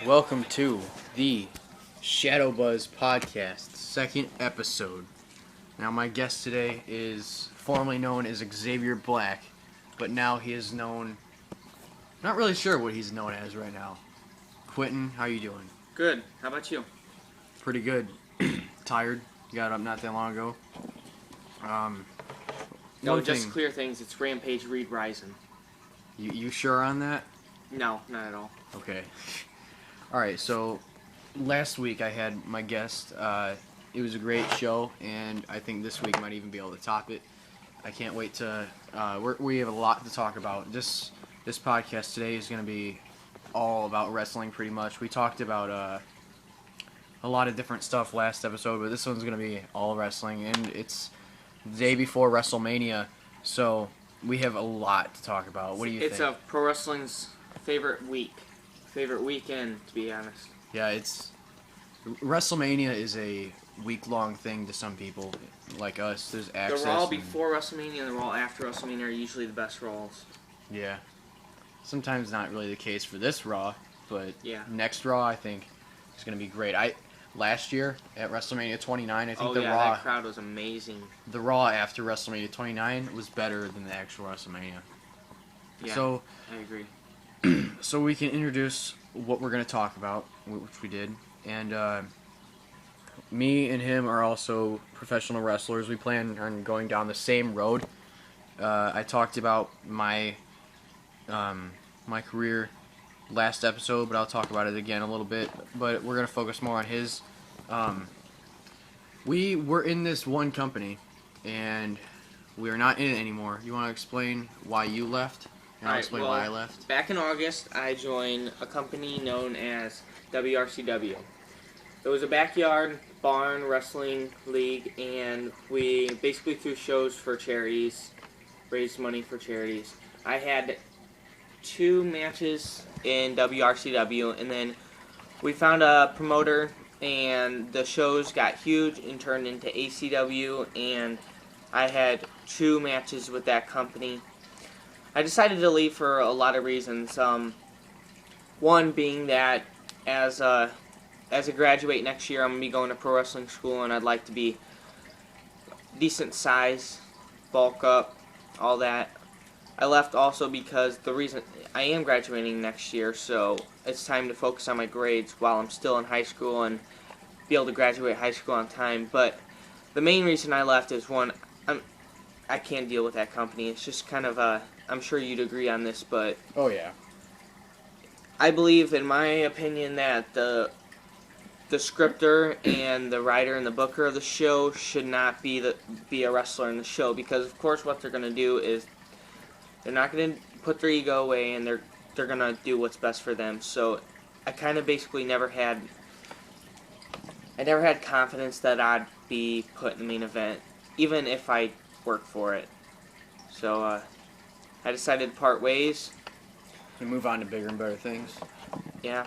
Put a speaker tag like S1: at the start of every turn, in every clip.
S1: Welcome to the Shadow Buzz Podcast, second episode. Now, my guest today is formerly known as Xavier Black, but now he is known... Not really sure what he's known as right now. Quentin, how you doing?
S2: Good. How about you?
S1: Pretty good. Tired. Got up not that long ago.
S2: No, just to clear things, it's Rampage, Reid, Risin.
S1: You sure on that?
S2: No, not at all.
S1: Okay. Alright, so last week I had my guest. It was a great show, and I think this week might even be able to top it. I can't wait to... we have a lot to talk about. This podcast today is going to be all about wrestling, pretty much. We talked about a lot of different stuff last episode, but this one's going to be all wrestling, and it's the day before WrestleMania, so we have a lot to talk about. What do you think?
S2: It's a pro wrestling's favorite weekend, to be honest.
S1: Yeah, WrestleMania is a week-long thing to some people, like us. There's access.
S2: The Raw before WrestleMania and the Raw after WrestleMania are usually the best Raws.
S1: Yeah. Sometimes not really the case for this Raw, but
S2: yeah.
S1: Next Raw, I think, is going to be great. Last year at WrestleMania 29, I think Raw...
S2: that crowd was amazing.
S1: The Raw after WrestleMania 29 was better than the actual WrestleMania.
S2: Yeah,
S1: so,
S2: I agree.
S1: So we can introduce what we're going to talk about, which we did. And me and him are also professional wrestlers. We plan on going down the same road. I talked about my career last episode, but I'll talk about it again a little bit. But we're going to focus more on his. We were in this one company, and we are not in it anymore. You want to explain why you left? And I'll explain why I left.
S2: Back in August, I joined a company known as WRCW. It was a backyard barn wrestling league, and we basically threw shows for charities, raised money for charities. I had 2 matches in WRCW, and then we found a promoter, and the shows got huge and turned into ACW, and I had 2 matches with that company. I decided to leave for a lot of reasons. One being that as a graduate next year, I'm going to be going to pro wrestling school, and I'd like to be decent size, bulk up, all that. I left also because the reason I am graduating next year, so it's time to focus on my grades while I'm still in high school and be able to graduate high school on time. But the main reason I left is, one, I can't deal with that company. It's just kind of a... I'm sure you'd agree on this, but...
S1: Oh, yeah.
S2: I believe, in my opinion, that the scripter and the writer and the booker of the show should not be a wrestler in the show, because, of course, what they're going to do is they're not going to put their ego away, and they're going to do what's best for them. So I kind of basically never had confidence that I'd be put in the main event, even if I worked for it. So I decided to part ways.
S1: And move on to bigger and better things.
S2: Yeah.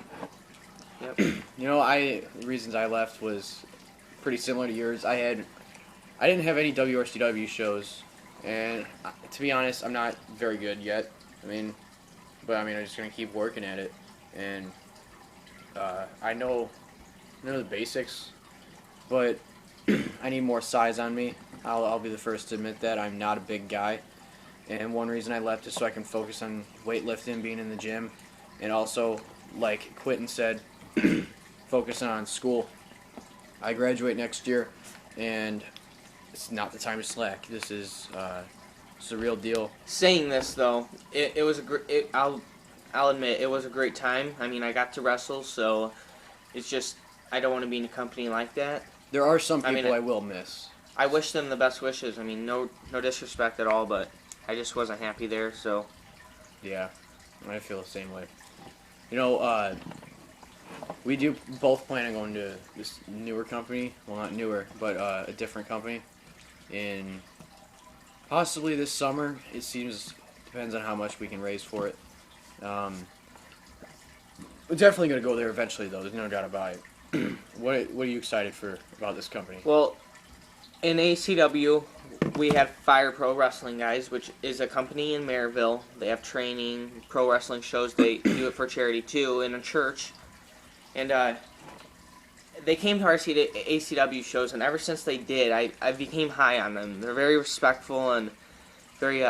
S2: Yep.
S1: The reasons I left was pretty similar to yours. I didn't have any WRCW shows, and to be honest, I'm not very good yet. I'm just gonna keep working at it, and I know the basics, but I need more size on me. I'll be the first to admit that I'm not a big guy. And one reason I left is so I can focus on weightlifting, being in the gym, and also, like Quentin said, focusing on school. I graduate next year, and it's not the time to slack. This is it's a real deal.
S2: Saying this though, it was I'll admit it was a great time. I mean, I got to wrestle, so it's just I don't want to be in a company like that.
S1: There are some people I will miss.
S2: I wish them the best wishes. I mean, no disrespect at all, but I just wasn't happy there, so...
S1: Yeah, I feel the same way. We do both plan on going to this newer company. Well, not newer, but a different company. In possibly this summer. It seems, depends on how much we can raise for it. We're definitely going to go there eventually, though. There's no doubt about it. What are you excited for about this company?
S2: Well, in ACW, we have Fire Pro Wrestling Guys, which is a company in Maryville. They have training, pro wrestling shows. They do it for charity too in a church. And they came to our ACW shows, and ever since they did, I became high on them. They're very respectful and very,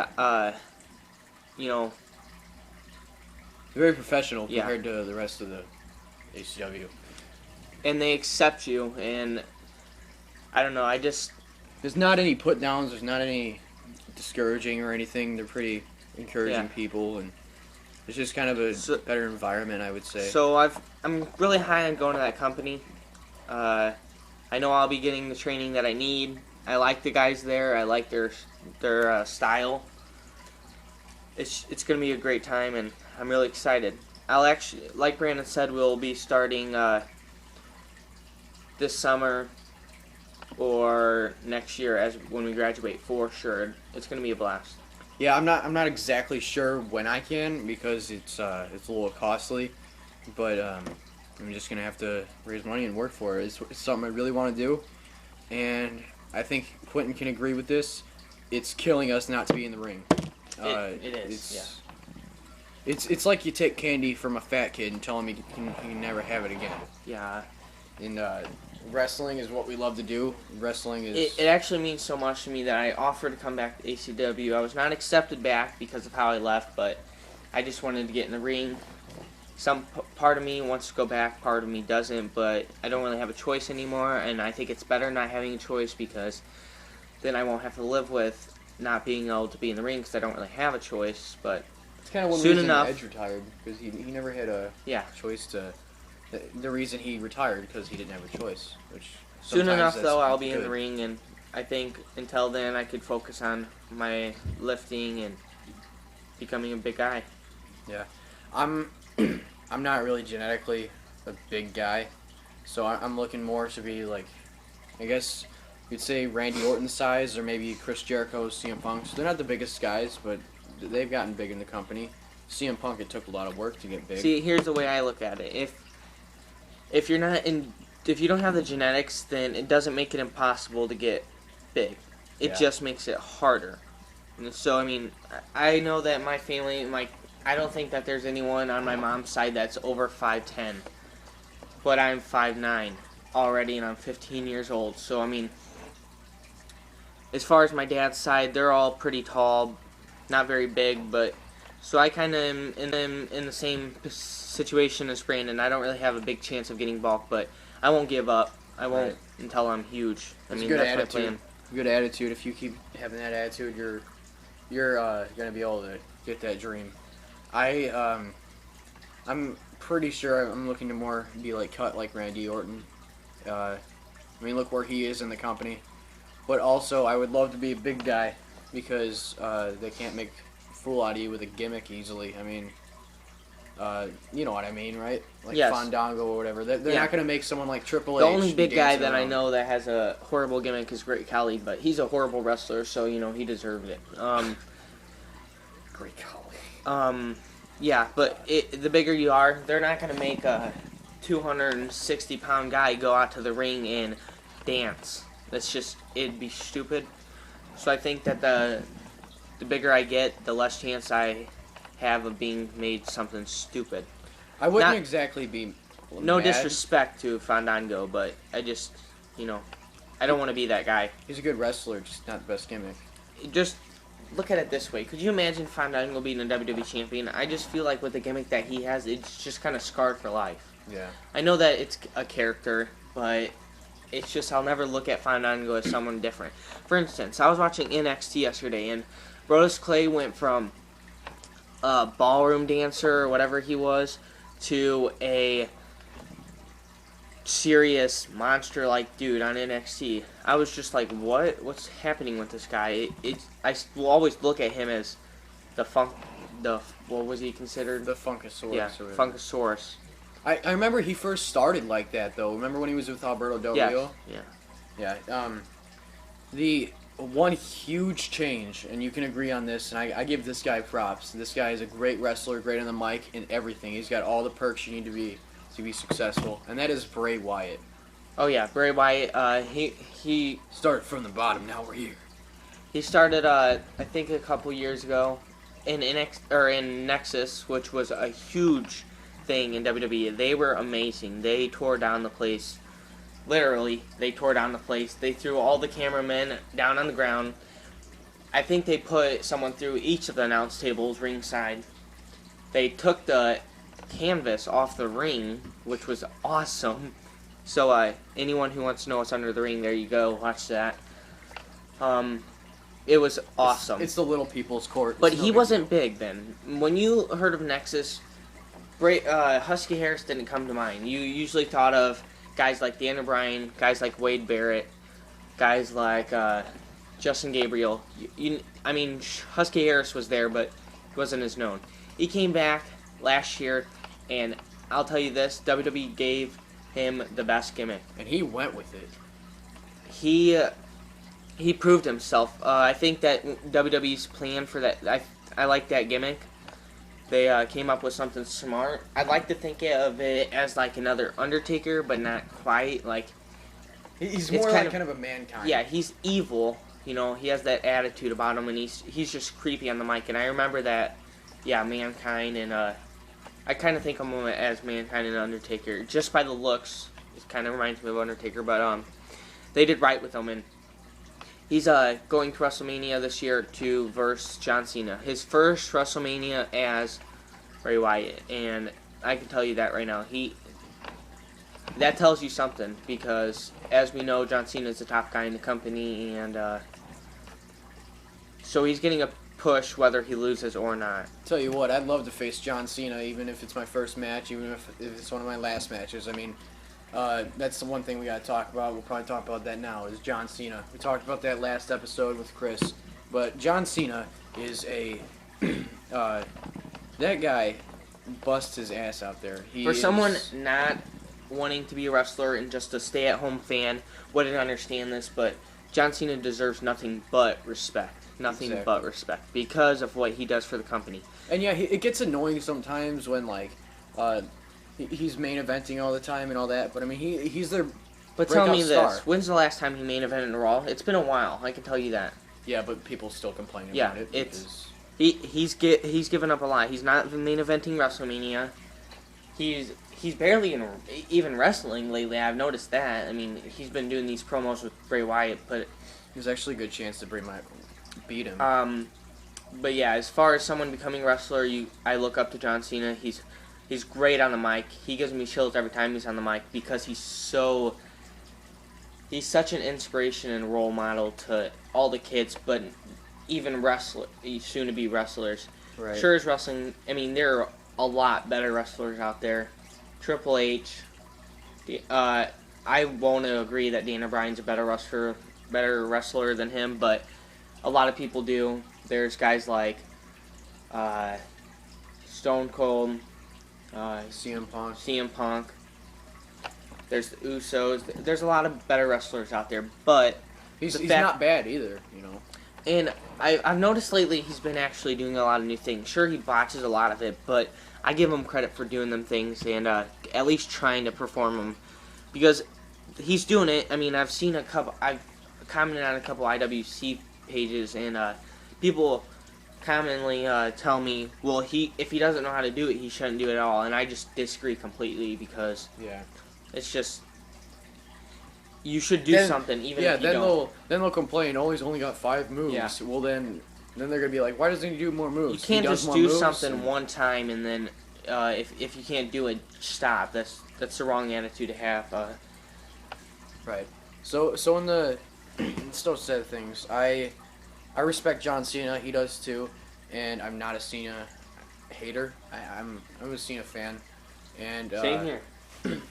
S1: very professional compared to the rest of the ACW.
S2: And they accept you, and I don't know,
S1: There's not any put-downs, there's not any discouraging or anything. They're pretty encouraging people, and it's just kind of a better environment, I would say.
S2: So I'm really high on going to that company. I know I'll be getting the training that I need. I like the guys there. I like their style. It's going to be a great time, and I'm really excited. I'll actually, like Brandon said, we'll be starting this summer or next year when we graduate for sure. It's going to be a blast.
S1: Yeah, I'm not exactly sure when I can because it's a little costly, but I'm just gonna have to raise money and work for it. It's something I really want to do, and I think Quentin can agree with this. It's killing us not to be in the ring.
S2: It is.
S1: It's like you take candy from a fat kid and tell him he can never have it again.
S2: Yeah.
S1: And wrestling is what we love to do. Wrestling is...
S2: It actually means so much to me that I offered to come back to ACW. I was not accepted back because of how I left, but I just wanted to get in the ring. Some part of me wants to go back, part of me doesn't, but I don't really have a choice anymore, and I think it's better not having a choice because then I won't have to live with not being able to be in the ring because I don't really have a choice, but
S1: it's kind of one
S2: soon
S1: reason
S2: enough,
S1: Edge retired, because he never had a choice to... The reason he retired because he didn't have a choice. Which
S2: soon enough, though, I'll be in the ring, and I think until then I could focus on my lifting and becoming a big guy.
S1: Yeah, I'm not really genetically a big guy, so I'm looking more to be like, I guess you'd say Randy Orton's size, or maybe Chris Jericho's, CM Punk. So they're not the biggest guys, but they've gotten big in the company. CM Punk, it took a lot of work to get big.
S2: See, here's the way I look at it. If you don't have the genetics, then it doesn't make it impossible to get big. It just makes it harder. And so, I mean, I know that my family, I don't think that there's anyone on my mom's side that's over 5'10", but I'm 5'9" already, and I'm 15 years old. So, I mean, as far as my dad's side, they're all pretty tall, not very big, but so I kind of am in the same situation as Brandon. I don't really have a big chance of getting bulk, but I won't give up. I won't until I'm huge.
S1: That's my plan. Good attitude. If you keep having that attitude, you're gonna be able to get that dream. I'm pretty sure I'm looking to more be cut like Randy Orton. I mean, look where he is in the company. But also, I would love to be a big guy because they can't make a fool out of you with a gimmick easily. I mean, you know what I mean, right? Like Fandango or whatever. They're not going to make someone like Triple H.
S2: The only big guy that I know that has a horrible gimmick is Great Khali, but he's a horrible wrestler, so, he deserved it.
S1: Great Khali.
S2: Yeah, but the bigger you are, they're not going to make a 260-pound guy go out to the ring and dance. It'd be stupid. So I think that the bigger I get, the less chance I have of being made something stupid.
S1: I wouldn't exactly be
S2: no
S1: mad.
S2: Disrespect to Fandango, but I just, I don't want to be that guy.
S1: He's a good wrestler, just not the best gimmick.
S2: Just look at it this way. Could you imagine Fandango being a WWE champion? I just feel like with the gimmick that he has, it's just kind of scarred for life.
S1: Yeah.
S2: I know that it's a character, but it's just I'll never look at Fandango as someone different. For instance, I was watching NXT yesterday, and Brodus Clay went from a ballroom dancer or whatever he was to a serious monster-like dude on NXT. I was just like, what's happening with this guy? I will always look at him as what was he considered?
S1: The Funkasaurus.
S2: Yeah, Funkasaurus.
S1: I remember he first started like that, though. Remember when he was with Alberto Del Rio?
S2: Yeah.
S1: The one huge change, and you can agree on this, and I give this guy props. This guy is a great wrestler, great on the mic, and everything. He's got all the perks you need to be successful, and that is Bray Wyatt.
S2: Oh yeah, Bray Wyatt. He
S1: started from the bottom. Now we're here.
S2: He started, I think, a couple years ago in Nexus, which was a huge thing in WWE. They were amazing. They tore down the place. Literally, they tore down the place. They threw all the cameramen down on the ground. I think they put someone through each of the announce tables ringside. They took the canvas off the ring, which was awesome. So, anyone who wants to know what's under the ring, there you go. Watch that. It was awesome.
S1: It's the little people's court.
S2: But he wasn't big then. When you heard of Nexus, Husky Harris didn't come to mind. You usually thought of guys like Daniel Bryan, guys like Wade Barrett, guys like Justin Gabriel. Husky Harris was there, but he wasn't as known. He came back last year, and I'll tell you this, WWE gave him the best gimmick.
S1: And he went with it.
S2: He proved himself. I think that WWE's plan for that, I like that gimmick. They came up with something smart. I'd like to think of it as like another Undertaker, but not quite. Like
S1: he's more like kind of a Mankind.
S2: Yeah, he's evil. You know, he has that attitude about him, and he's just creepy on the mic. And I remember that, yeah, Mankind, and I kind of think of him as Mankind and Undertaker just by the looks. It kind of reminds me of Undertaker, but they did right with him, and he's going to WrestleMania this year to verse John Cena. His first WrestleMania as Bray Wyatt, and I can tell you that right now. That tells you something, because as we know, John Cena is the top guy in the company, and so he's getting a push whether he loses or not.
S1: Tell you what, I'd love to face John Cena, even if it's my first match, even if it's one of my last matches. I mean, that's the one thing we got to talk about. We'll probably talk about that now, is John Cena. We talked about that last episode with Chris, but John Cena is that guy busts his ass out there.
S2: For someone not wanting to be a wrestler and just a stay-at-home fan, wouldn't understand this, but John Cena deserves nothing but respect. Nothing but respect because of what he does for the company.
S1: And yeah, it gets annoying sometimes when he's main eventing all the time and all that. But I mean, he's their
S2: But tell me this: when's the last time he main evented in Raw? It's been a while. I can tell you that.
S1: Yeah, but people still complain about it.
S2: He's given up a lot. He's not main eventing WrestleMania. He's barely even wrestling lately. I've noticed that. I mean, he's been doing these promos with Bray Wyatt, but
S1: there's actually a good chance that Bray might beat him.
S2: But yeah, as far as someone becoming a wrestler, I look up to John Cena. He's great on the mic. He gives me chills every time he's on the mic because he's such an inspiration and role model to all the kids, but even soon-to-be wrestlers.
S1: Right.
S2: Sure as wrestling, I mean, there are a lot better wrestlers out there. Triple H. I won't agree that Daniel Bryan's a better wrestler than him, but a lot of people do. There's guys like Stone Cold, CM Punk. There's the Usos. There's a lot of better wrestlers out there, but
S1: he's not bad either, you know.
S2: And I've noticed lately he's been actually doing a lot of new things. Sure, he botches a lot of it, but I give him credit for doing them things and at least trying to perform them, because he's doing it. I mean, I've commented on a couple IWC pages, and people commonly tell me, well, if he doesn't know how to do it, he shouldn't do it at all, and I just disagree completely, because it's just, you should do something even if you don't.
S1: Then they'll complain, he's only got 5 moves. Yeah. Well, then they're going to be like, why doesn't he do more moves?
S2: You can't just do something one time and then if you can't do it, stop. That's the wrong attitude to have.
S1: Right. So in the still said things, I respect John Cena. He does too, and I'm not a Cena hater. I'm a Cena fan, and
S2: same here.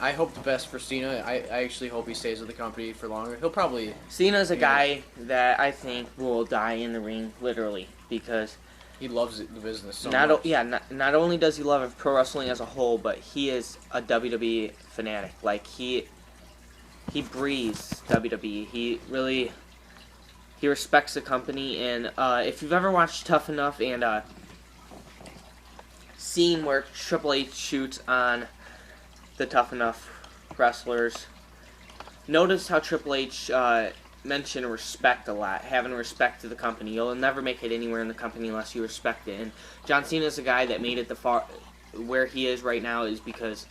S1: I hope the best for Cena. I actually hope he stays with the company for longer. He'll probably.
S2: Cena's a guy that I think will die in the ring, literally, because
S1: he loves the business so much.
S2: Not only does he love pro wrestling as a whole, but he is a WWE fanatic. Like he breathes WWE. He respects the company, and if you've ever watched Tough Enough and seen where Triple H shoots on the Tough Enough wrestlers, notice how Triple H mention respect a lot, having respect to the company. You'll never make it anywhere in the company unless you respect it. And John Cena is a guy that made it where he is right now is because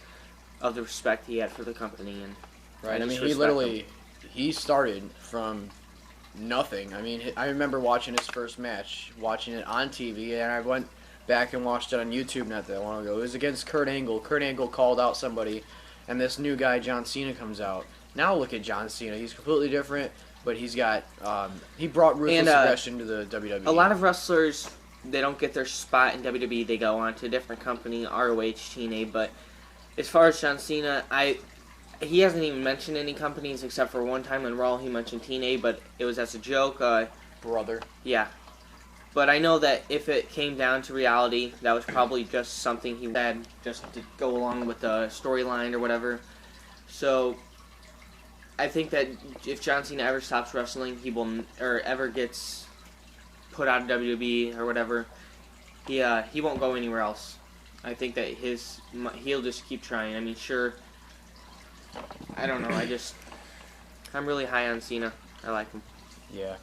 S2: of the respect he had for the company. And
S1: right, I mean, he started from nothing. I mean, I remember watching his first match, watching it on TV, and I went back and watched it on YouTube not that long ago. It was against Kurt Angle. Kurt Angle called out somebody, and this new guy, John Cena, comes out. Now look at John Cena. He's completely different, but he's got he brought ruthless aggression to the WWE.
S2: A lot of wrestlers, they don't get their spot in WWE. They go on to a different company, ROH, TNA. But as far as John Cena, he hasn't even mentioned any companies except for one time in Raw he mentioned TNA, but it was as a joke.
S1: Brother.
S2: Yeah. But I know that if it came down to reality, that was probably just something he said just to go along with the storyline or whatever. So I think that if John Cena ever stops wrestling, or ever gets put out of WWE or whatever, he won't go anywhere else. I think that he'll just keep trying. I mean, sure. I don't know. I'm really high on Cena. I like him.
S1: Yeah.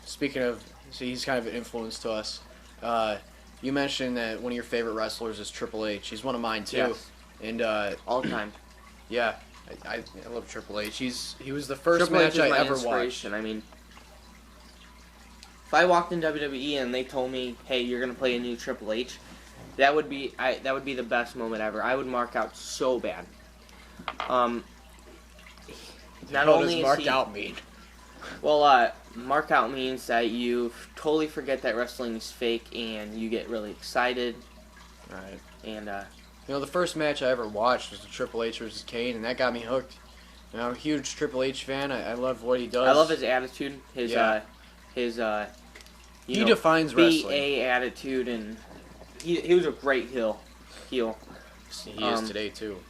S1: Speaking of, so he's kind of an influence to us. You mentioned that one of your favorite wrestlers is Triple H. He's one of mine too.
S2: Yes.
S1: And
S2: all the time.
S1: Yeah. I love Triple H. He was the first
S2: Triple
S1: match
S2: H is
S1: I
S2: my
S1: ever
S2: inspiration.
S1: watched.
S2: I mean, if I walked in WWE and they told me, "Hey, you're gonna play a new Triple H," that would be the best moment ever. I would mark out so bad. Not
S1: What
S2: only
S1: does mark out mean?
S2: Well, mark out means that you totally forget that wrestling is fake and you get really excited.
S1: Right.
S2: And
S1: you know, the first match I ever watched was the Triple H versus Kane, and that got me hooked. You know, I'm a huge Triple H fan. I love what he does.
S2: I love his attitude. He
S1: defines wrestling.
S2: BA attitude, and he was a great heel.
S1: He is today too.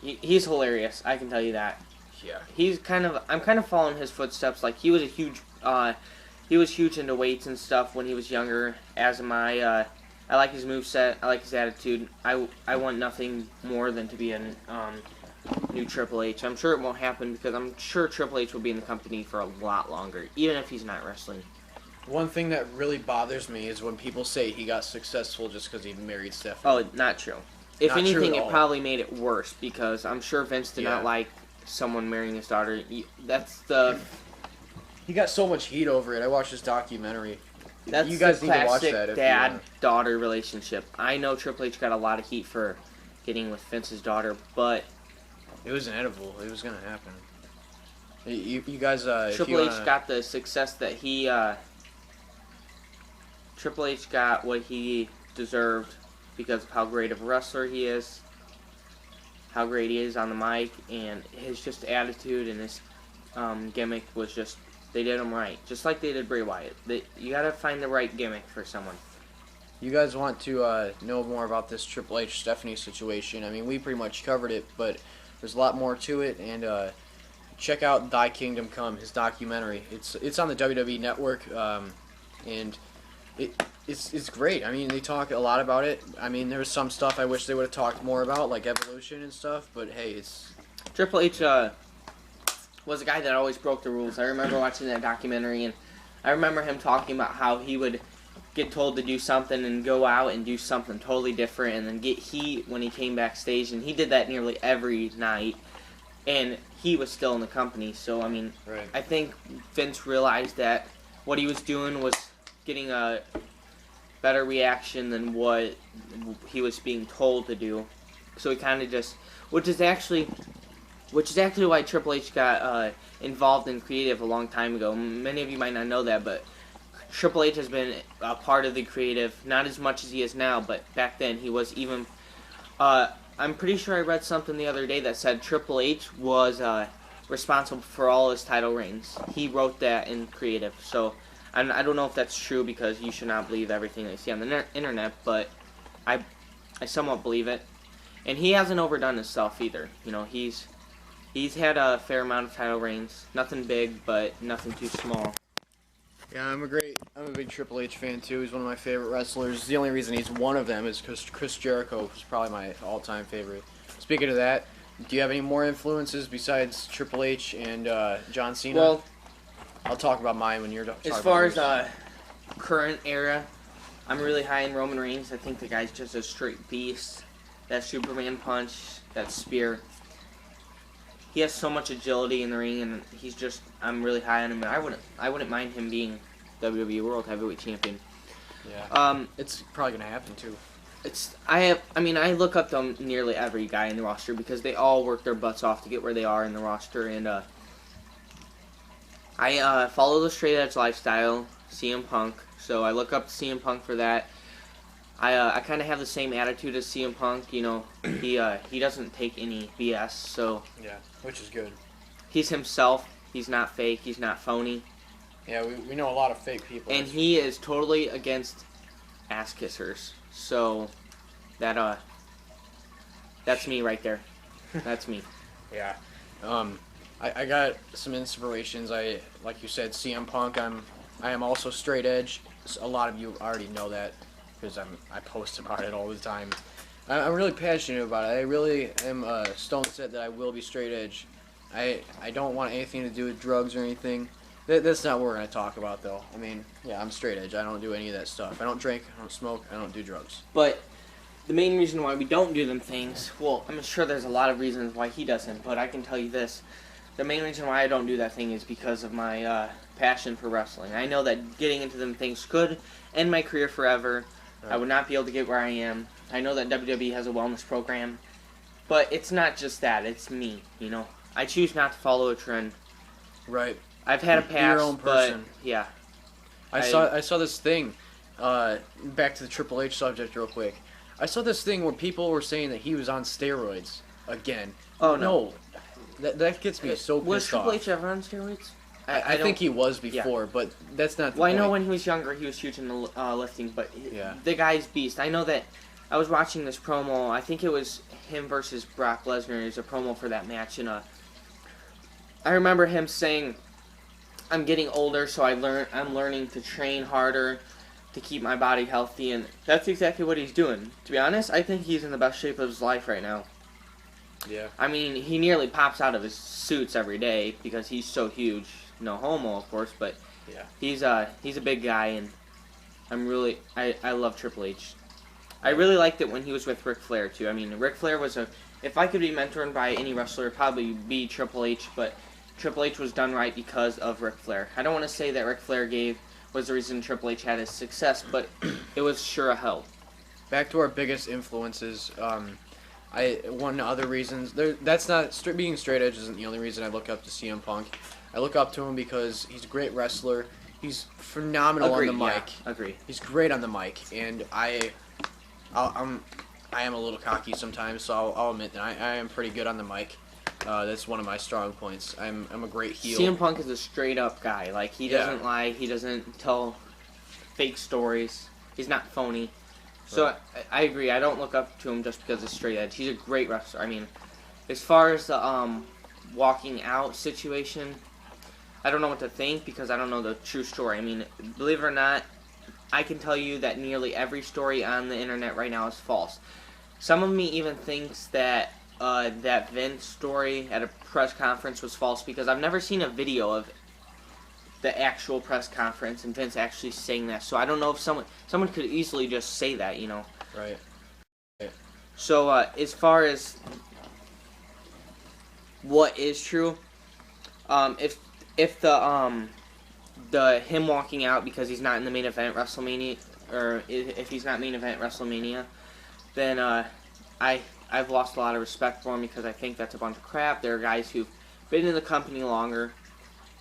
S2: He's hilarious. I can tell you that.
S1: Yeah.
S2: I'm kind of following his footsteps. Like he was huge into weights and stuff when he was younger. As am I. I like his moveset. I like his attitude. I want nothing more than to be a new Triple H. I'm sure it won't happen because I'm sure Triple H will be in the company for a lot longer, even if he's not wrestling.
S1: One thing that really bothers me is when people say he got successful just because he married Stephanie.
S2: Oh, not true. If anything, it probably made it worse because I'm sure Vince did not like someone marrying his daughter.
S1: He got so much heat over it. I watched his documentary.
S2: That's
S1: you guys
S2: the
S1: need to watch
S2: classic
S1: that.
S2: dad-daughter relationship. I know Triple H got a lot of heat for getting with Vince's daughter, but
S1: it was inevitable. It was gonna happen. You guys.
S2: Triple H got the success that he. Triple H got what he deserved because of how great of a wrestler he is, how great he is on the mic, and his just attitude and his gimmick was just. They did him right, just like they did Bray Wyatt. You gotta find the right gimmick for someone.
S1: You guys want to know more about this Triple H Stephanie situation? I mean, we pretty much covered it, but there's a lot more to it. And check out Thy Kingdom Come, his documentary. It's on the WWE Network, and it's great. I mean, they talk a lot about it. I mean, there's some stuff I wish they would have talked more about, like evolution and stuff. But hey, it's
S2: Triple H. Was a guy that always broke the rules. I remember watching that documentary, and I remember him talking about how he would get told to do something and go out and do something totally different and then get heat when he came backstage, and he did that nearly every night, and he was still in the company. So, I mean,
S1: right.
S2: I think Vince realized that what he was doing was getting a better reaction than what he was being told to do. So he kind of just, which is actually why Triple H got involved in creative a long time ago. Many of you might not know that, but Triple H has been a part of the creative, not as much as he is now, but back then he was even... I'm pretty sure I read something the other day that said Triple H was responsible for all his title reigns. He wrote that in creative, so I don't know if that's true because you should not believe everything that you see on the internet, but I somewhat believe it. And he hasn't overdone himself either. You know, He's had a fair amount of title reigns. Nothing big, but nothing too small.
S1: Yeah, I'm a big Triple H fan too. He's one of my favorite wrestlers. The only reason he's one of them is because Chris Jericho is probably my all-time favorite. Speaking of that, do you have any more influences besides Triple H and John Cena?
S2: Well,
S1: I'll talk about mine when you're done.
S2: As far as current era, I'm really high in Roman Reigns. I think the guy's just a straight beast. That Superman punch, that spear. He has so much agility in the ring, and I'm really high on him. And I wouldn't mind him being WWE World Heavyweight Champion.
S1: Yeah. It's probably gonna happen too.
S2: I look up to nearly every guy in the roster because they all work their butts off to get where they are in the roster, and I follow the straight edge lifestyle, CM Punk, so I look up to CM Punk for that. I kind of have the same attitude as CM Punk, you know. He doesn't take any BS, so
S1: yeah, which is good.
S2: He's himself. He's not fake. He's not phony.
S1: Yeah, we know a lot of fake people.
S2: And he is totally against ass kissers. So that's me right there. That's me.
S1: Yeah. I got some inspirations. Like you said, CM Punk. I am also straight edge. A lot of you already know that because I post about it all the time. I'm really passionate about it. I really am stone set that I will be straight edge. I don't want anything to do with drugs or anything. That's not what we're going to talk about, though. I mean, yeah, I'm straight edge. I don't do any of that stuff. I don't drink, I don't smoke, I don't do drugs.
S2: But the main reason why we don't do them things, well, I'm sure there's a lot of reasons why he doesn't, but I can tell you this. The main reason why I don't do that thing is because of my passion for wrestling. I know that getting into them things could end my career forever. Right. I would not be able to get where I am. I know that WWE has a wellness program, but it's not just that. It's me, you know. I choose not to follow a trend.
S1: Right.
S2: I've had a past,
S1: your own person.
S2: But yeah.
S1: I saw this thing. Back to the Triple H subject, real quick. I saw this thing where people were saying that he was on steroids again.
S2: Oh no,
S1: that gets me so pissed off.
S2: Was Triple H ever on steroids?
S1: I think he was before, but that's not the point.
S2: I know when he was younger, he was huge in the lifting, but
S1: yeah.
S2: The guy's beast. I know that. I was watching this promo. I think it was him versus Brock Lesnar. It was a promo for that match, and I remember him saying, I'm getting older, so I'm learning to train harder to keep my body healthy, and that's exactly what he's doing. To be honest, I think he's in the best shape of his life right now.
S1: Yeah. I
S2: mean, he nearly pops out of his suits every day because he's so huge. No homo, of course, but
S1: yeah.
S2: He's a big guy, and I love Triple H. I really liked it when he was with Ric Flair too. I mean, Ric Flair was if I could be mentored by any wrestler, it'd probably be Triple H, but Triple H was done right because of Ric Flair. I don't want to say that Ric Flair was the reason Triple H had his success, but it was sure a help.
S1: Back to our biggest influences. One other reasons that's not being straight edge isn't the only reason I look up to CM Punk. I look up to him because he's a great wrestler. He's phenomenal on the mic.
S2: Yeah, agree.
S1: He's great on the mic, and I am a little cocky sometimes, so I'll admit that I am pretty good on the mic. That's one of my strong points. I'm a great heel.
S2: CM Punk is a straight up guy. Like, he doesn't lie. He doesn't tell fake stories. He's not phony. So right. I agree. I don't look up to him just because of straight edge. He's a great wrestler. I mean, as far as the walking out situation, I don't know what to think because I don't know the true story. I mean, believe it or not, I can tell you that nearly every story on the internet right now is false. Some of me even thinks that that Vince story at a press conference was false because I've never seen a video of the actual press conference and Vince actually saying that. So I don't know if someone could easily just say that, you know.
S1: Right.
S2: So as far as what is true, if the him walking out because he's not in the main event WrestleMania, or if he's not main event WrestleMania, then I've lost a lot of respect for him because I think that's a bunch of crap. There are guys who've been in the company longer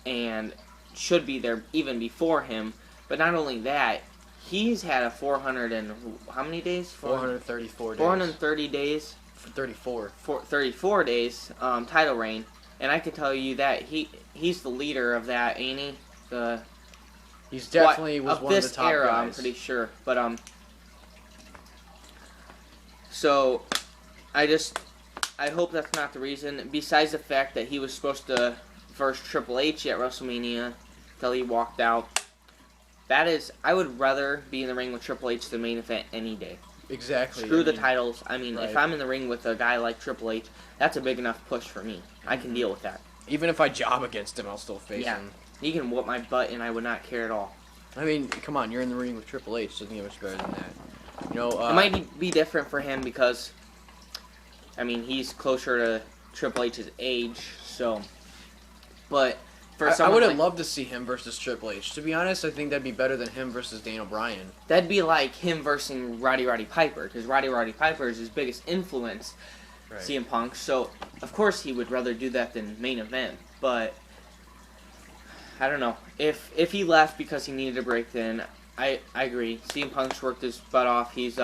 S2: and should be there even before him. But not only that, he's had a 400 and how many days?
S1: 434 days.
S2: 430 days.
S1: 34.
S2: 34 days title reign, and I can tell you that he's the leader of that, ain't he?
S1: He's definitely was one of the top
S2: era,
S1: guys.
S2: I'm pretty sure. But so I hope that's not the reason. Besides the fact that he was supposed to verse Triple H at WrestleMania till he walked out. That is, I would rather be in the ring with Triple H than main event any day.
S1: Exactly.
S2: Screw the titles. I mean,
S1: right.
S2: If I'm in the ring with a guy like Triple H, that's a big enough push for me. I can deal with that.
S1: Even if I job against him, I'll still face him.
S2: He can whoop my butt, and I would not care at all.
S1: I mean, come on, you're in the ring with Triple H. Doesn't get much better than that. You know,
S2: It might be different for him because, I mean, he's closer to Triple H's age, so. But for
S1: I
S2: someone
S1: would have
S2: like,
S1: loved to see him versus Triple H. To be honest, I think that'd be better than him versus Daniel Bryan.
S2: that'd be like him versus Roddy Piper, because Roddy Piper is his biggest influence,
S1: Right.
S2: CM Punk. So of course he would rather do that than main event. But I don't know if he left because he needed a break, then I agree. CM Punk's worked his butt off. He's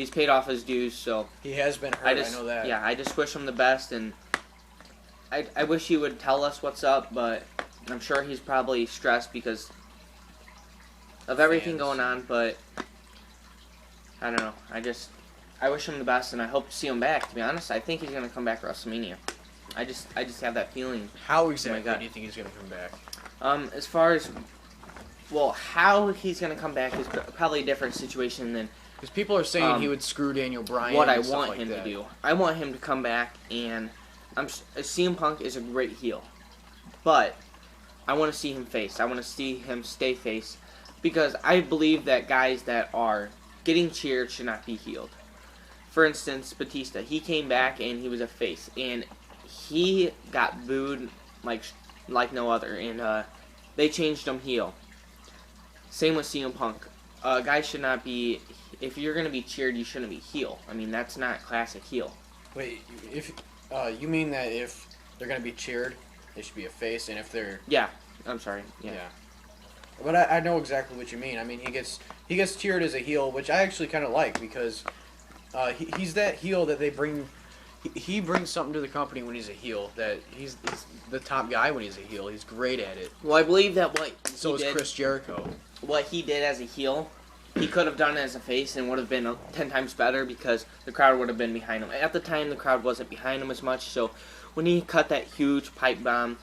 S2: paid off his dues. So
S1: He has been hurt. I know that.
S2: Yeah, I just wish him the best, and I wish he would tell us what's up, but I'm sure he's probably stressed because of everything
S1: Fans.
S2: going on, but I don't know. I wish him the best, and I hope to see him back, to be honest. I think he's going to come back at WrestleMania. I just have that feeling.
S1: How exactly
S2: God.
S1: do you think he's going to come back?
S2: As far as, well, how he's going to come back is probably a different situation than
S1: Because people are saying he would screw Daniel Bryan.
S2: what I
S1: and stuff
S2: want
S1: like
S2: him
S1: that.
S2: to do. I want him to come back, and CM Punk is a great heel, but I want to see him face. I want to see him stay face, because I believe that guys that are getting cheered should not be healed. For instance, Batista, he came back and he was a face, and he got booed like no other, and they changed him heel. Same with CM Punk. Guys should not be. If you're gonna be cheered, you shouldn't be heel. I mean, that's not classic heel.
S1: Wait, if you mean that if they're going to be cheered, they should be a face, and if they're
S2: Yeah, I'm sorry. Yeah.
S1: But I know exactly what you mean. I mean, he gets cheered as a heel, which I actually kind of like because he's that heel that they bring. He brings something to the company when he's a heel. That he's the top guy when he's a heel. He's great at it.
S2: Well, I believe that
S1: So is Chris Jericho.
S2: what he did as a heel, he could have done it as a face and would have been 10 times better because the crowd would have been behind him. At the time, the crowd wasn't behind him as much, so when he cut that huge pipe bomb,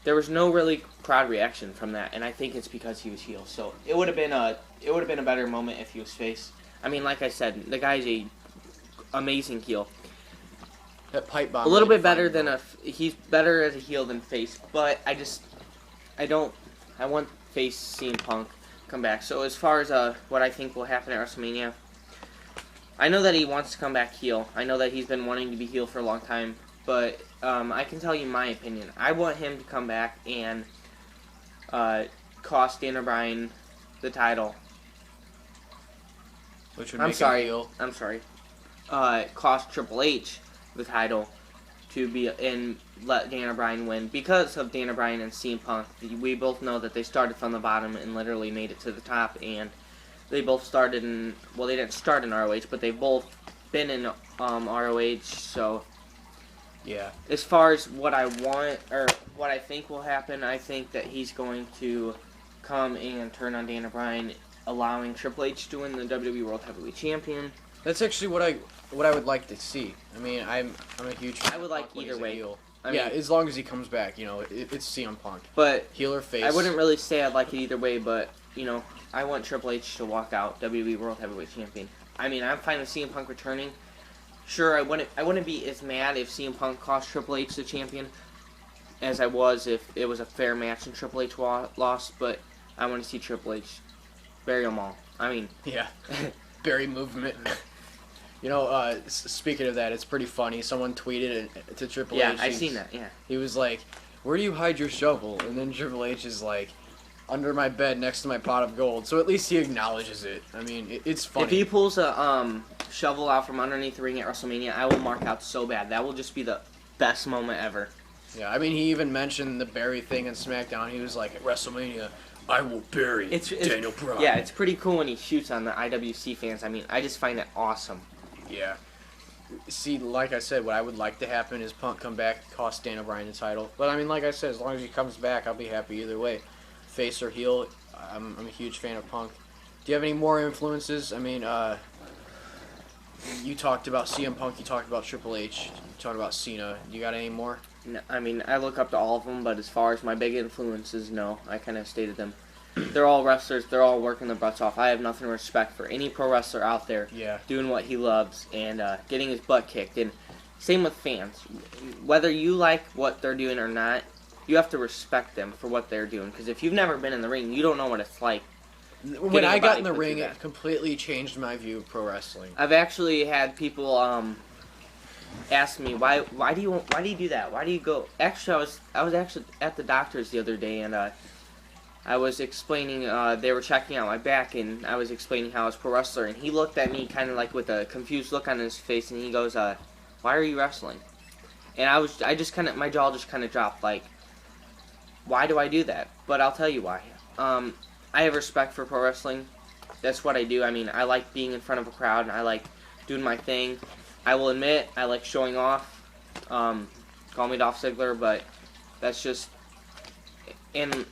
S2: there was no really crowd reaction from that, and I think it's because he was heel. So it would have been a better moment if he was face. I mean, like I said, the guy's a amazing heel.
S1: That pipe bomb.
S2: A little
S1: really
S2: bit better
S1: defined
S2: than
S1: him.
S2: he's better as a heel than face, but I want face CM Punk come back. So as far as what I think will happen at WrestleMania, I know that he wants to come back heel. I know that he's been wanting to be heel for a long time, but I can tell you my opinion. I want him to come back and cost Daniel Bryan the title.
S1: Which would
S2: I'm
S1: make
S2: sorry.
S1: him heel.
S2: I'm sorry. Cost Triple H the title to be and let Daniel Bryan win because of Daniel Bryan and CM Punk. We both know that they started from the bottom and literally made it to the top, and they both started in, well, they didn't start in ROH, but they've both been in ROH. So
S1: Yeah.
S2: as far as what I want or what I think will happen, I think that he's going to come and turn on Daniel Bryan, allowing Triple H to win the WWE World Heavyweight Champion.
S1: That's actually what I would like to see. I mean, I'm a huge fan
S2: I would
S1: of
S2: like
S1: Punk when
S2: either
S1: he's a
S2: way.
S1: heel.
S2: I
S1: Yeah,
S2: mean,
S1: as long as he comes back, you know, it's CM Punk.
S2: but
S1: Heel or face.
S2: I wouldn't really say I'd like it either way, but, you know, I want Triple H to walk out WWE World Heavyweight Champion. I mean, I'm fine with CM Punk returning. Sure, I wouldn't be as mad if CM Punk cost Triple H the champion as I was if it was a fair match and Triple H lost, but I want to see Triple H bury them all. I mean...
S1: Yeah. Barry movement. You know, speaking of that, it's pretty funny. Someone tweeted it to Triple H.
S2: Yeah, I've seen that, yeah.
S1: He was like, "Where do you hide your shovel?" And then Triple H is like, "Under my bed next to my pot of gold." So at least he acknowledges it. I mean, it's funny.
S2: If he pulls a shovel out from underneath the ring at WrestleMania, I will mark out so bad. That will just be the best moment ever.
S1: Yeah, I mean, he even mentioned the Barry thing in SmackDown. He was like, "At WrestleMania, I will bury Daniel Bryan."
S2: Yeah, it's pretty cool when he shoots on the IWC fans. I mean, I just find it awesome.
S1: Yeah. See, like I said, what I would like to happen is Punk come back, cost Daniel Bryan the title. But I mean, like I said, as long as he comes back, I'll be happy either way. Face or heel, I'm a huge fan of Punk. Do you have any more influences? I mean, you talked about CM Punk, you talked about Triple H, you talked about Cena. You got any more?
S2: No, I mean, I look up to all of them, but as far as my big influences, no. I kind of stated them. They're all wrestlers. They're all working their butts off. I have nothing but respect for any pro wrestler out there doing what he loves and getting his butt kicked. And same with fans. Whether you like what they're doing or not, you have to respect them for what they're doing. Because if you've never been in the ring, you don't know what it's like.
S1: When I got in the ring, it completely changed my view of pro wrestling.
S2: I've actually had people ask me why do you do that? Why do you go? Actually, I was actually at the doctor's the other day, and I was explaining. They were checking out my back, and I was explaining how I was a pro wrestler, and he looked at me kind of like with a confused look on his face, and he goes, "Why are you wrestling?" And I just kind of, my jaw just kind of dropped, like, why do I do that? But I'll tell you why. I have respect for pro wrestling. That's what I do. I mean, I like being in front of a crowd, and I like doing my thing. I will admit, I like showing off. Call me Dolph Ziggler, but that's just... And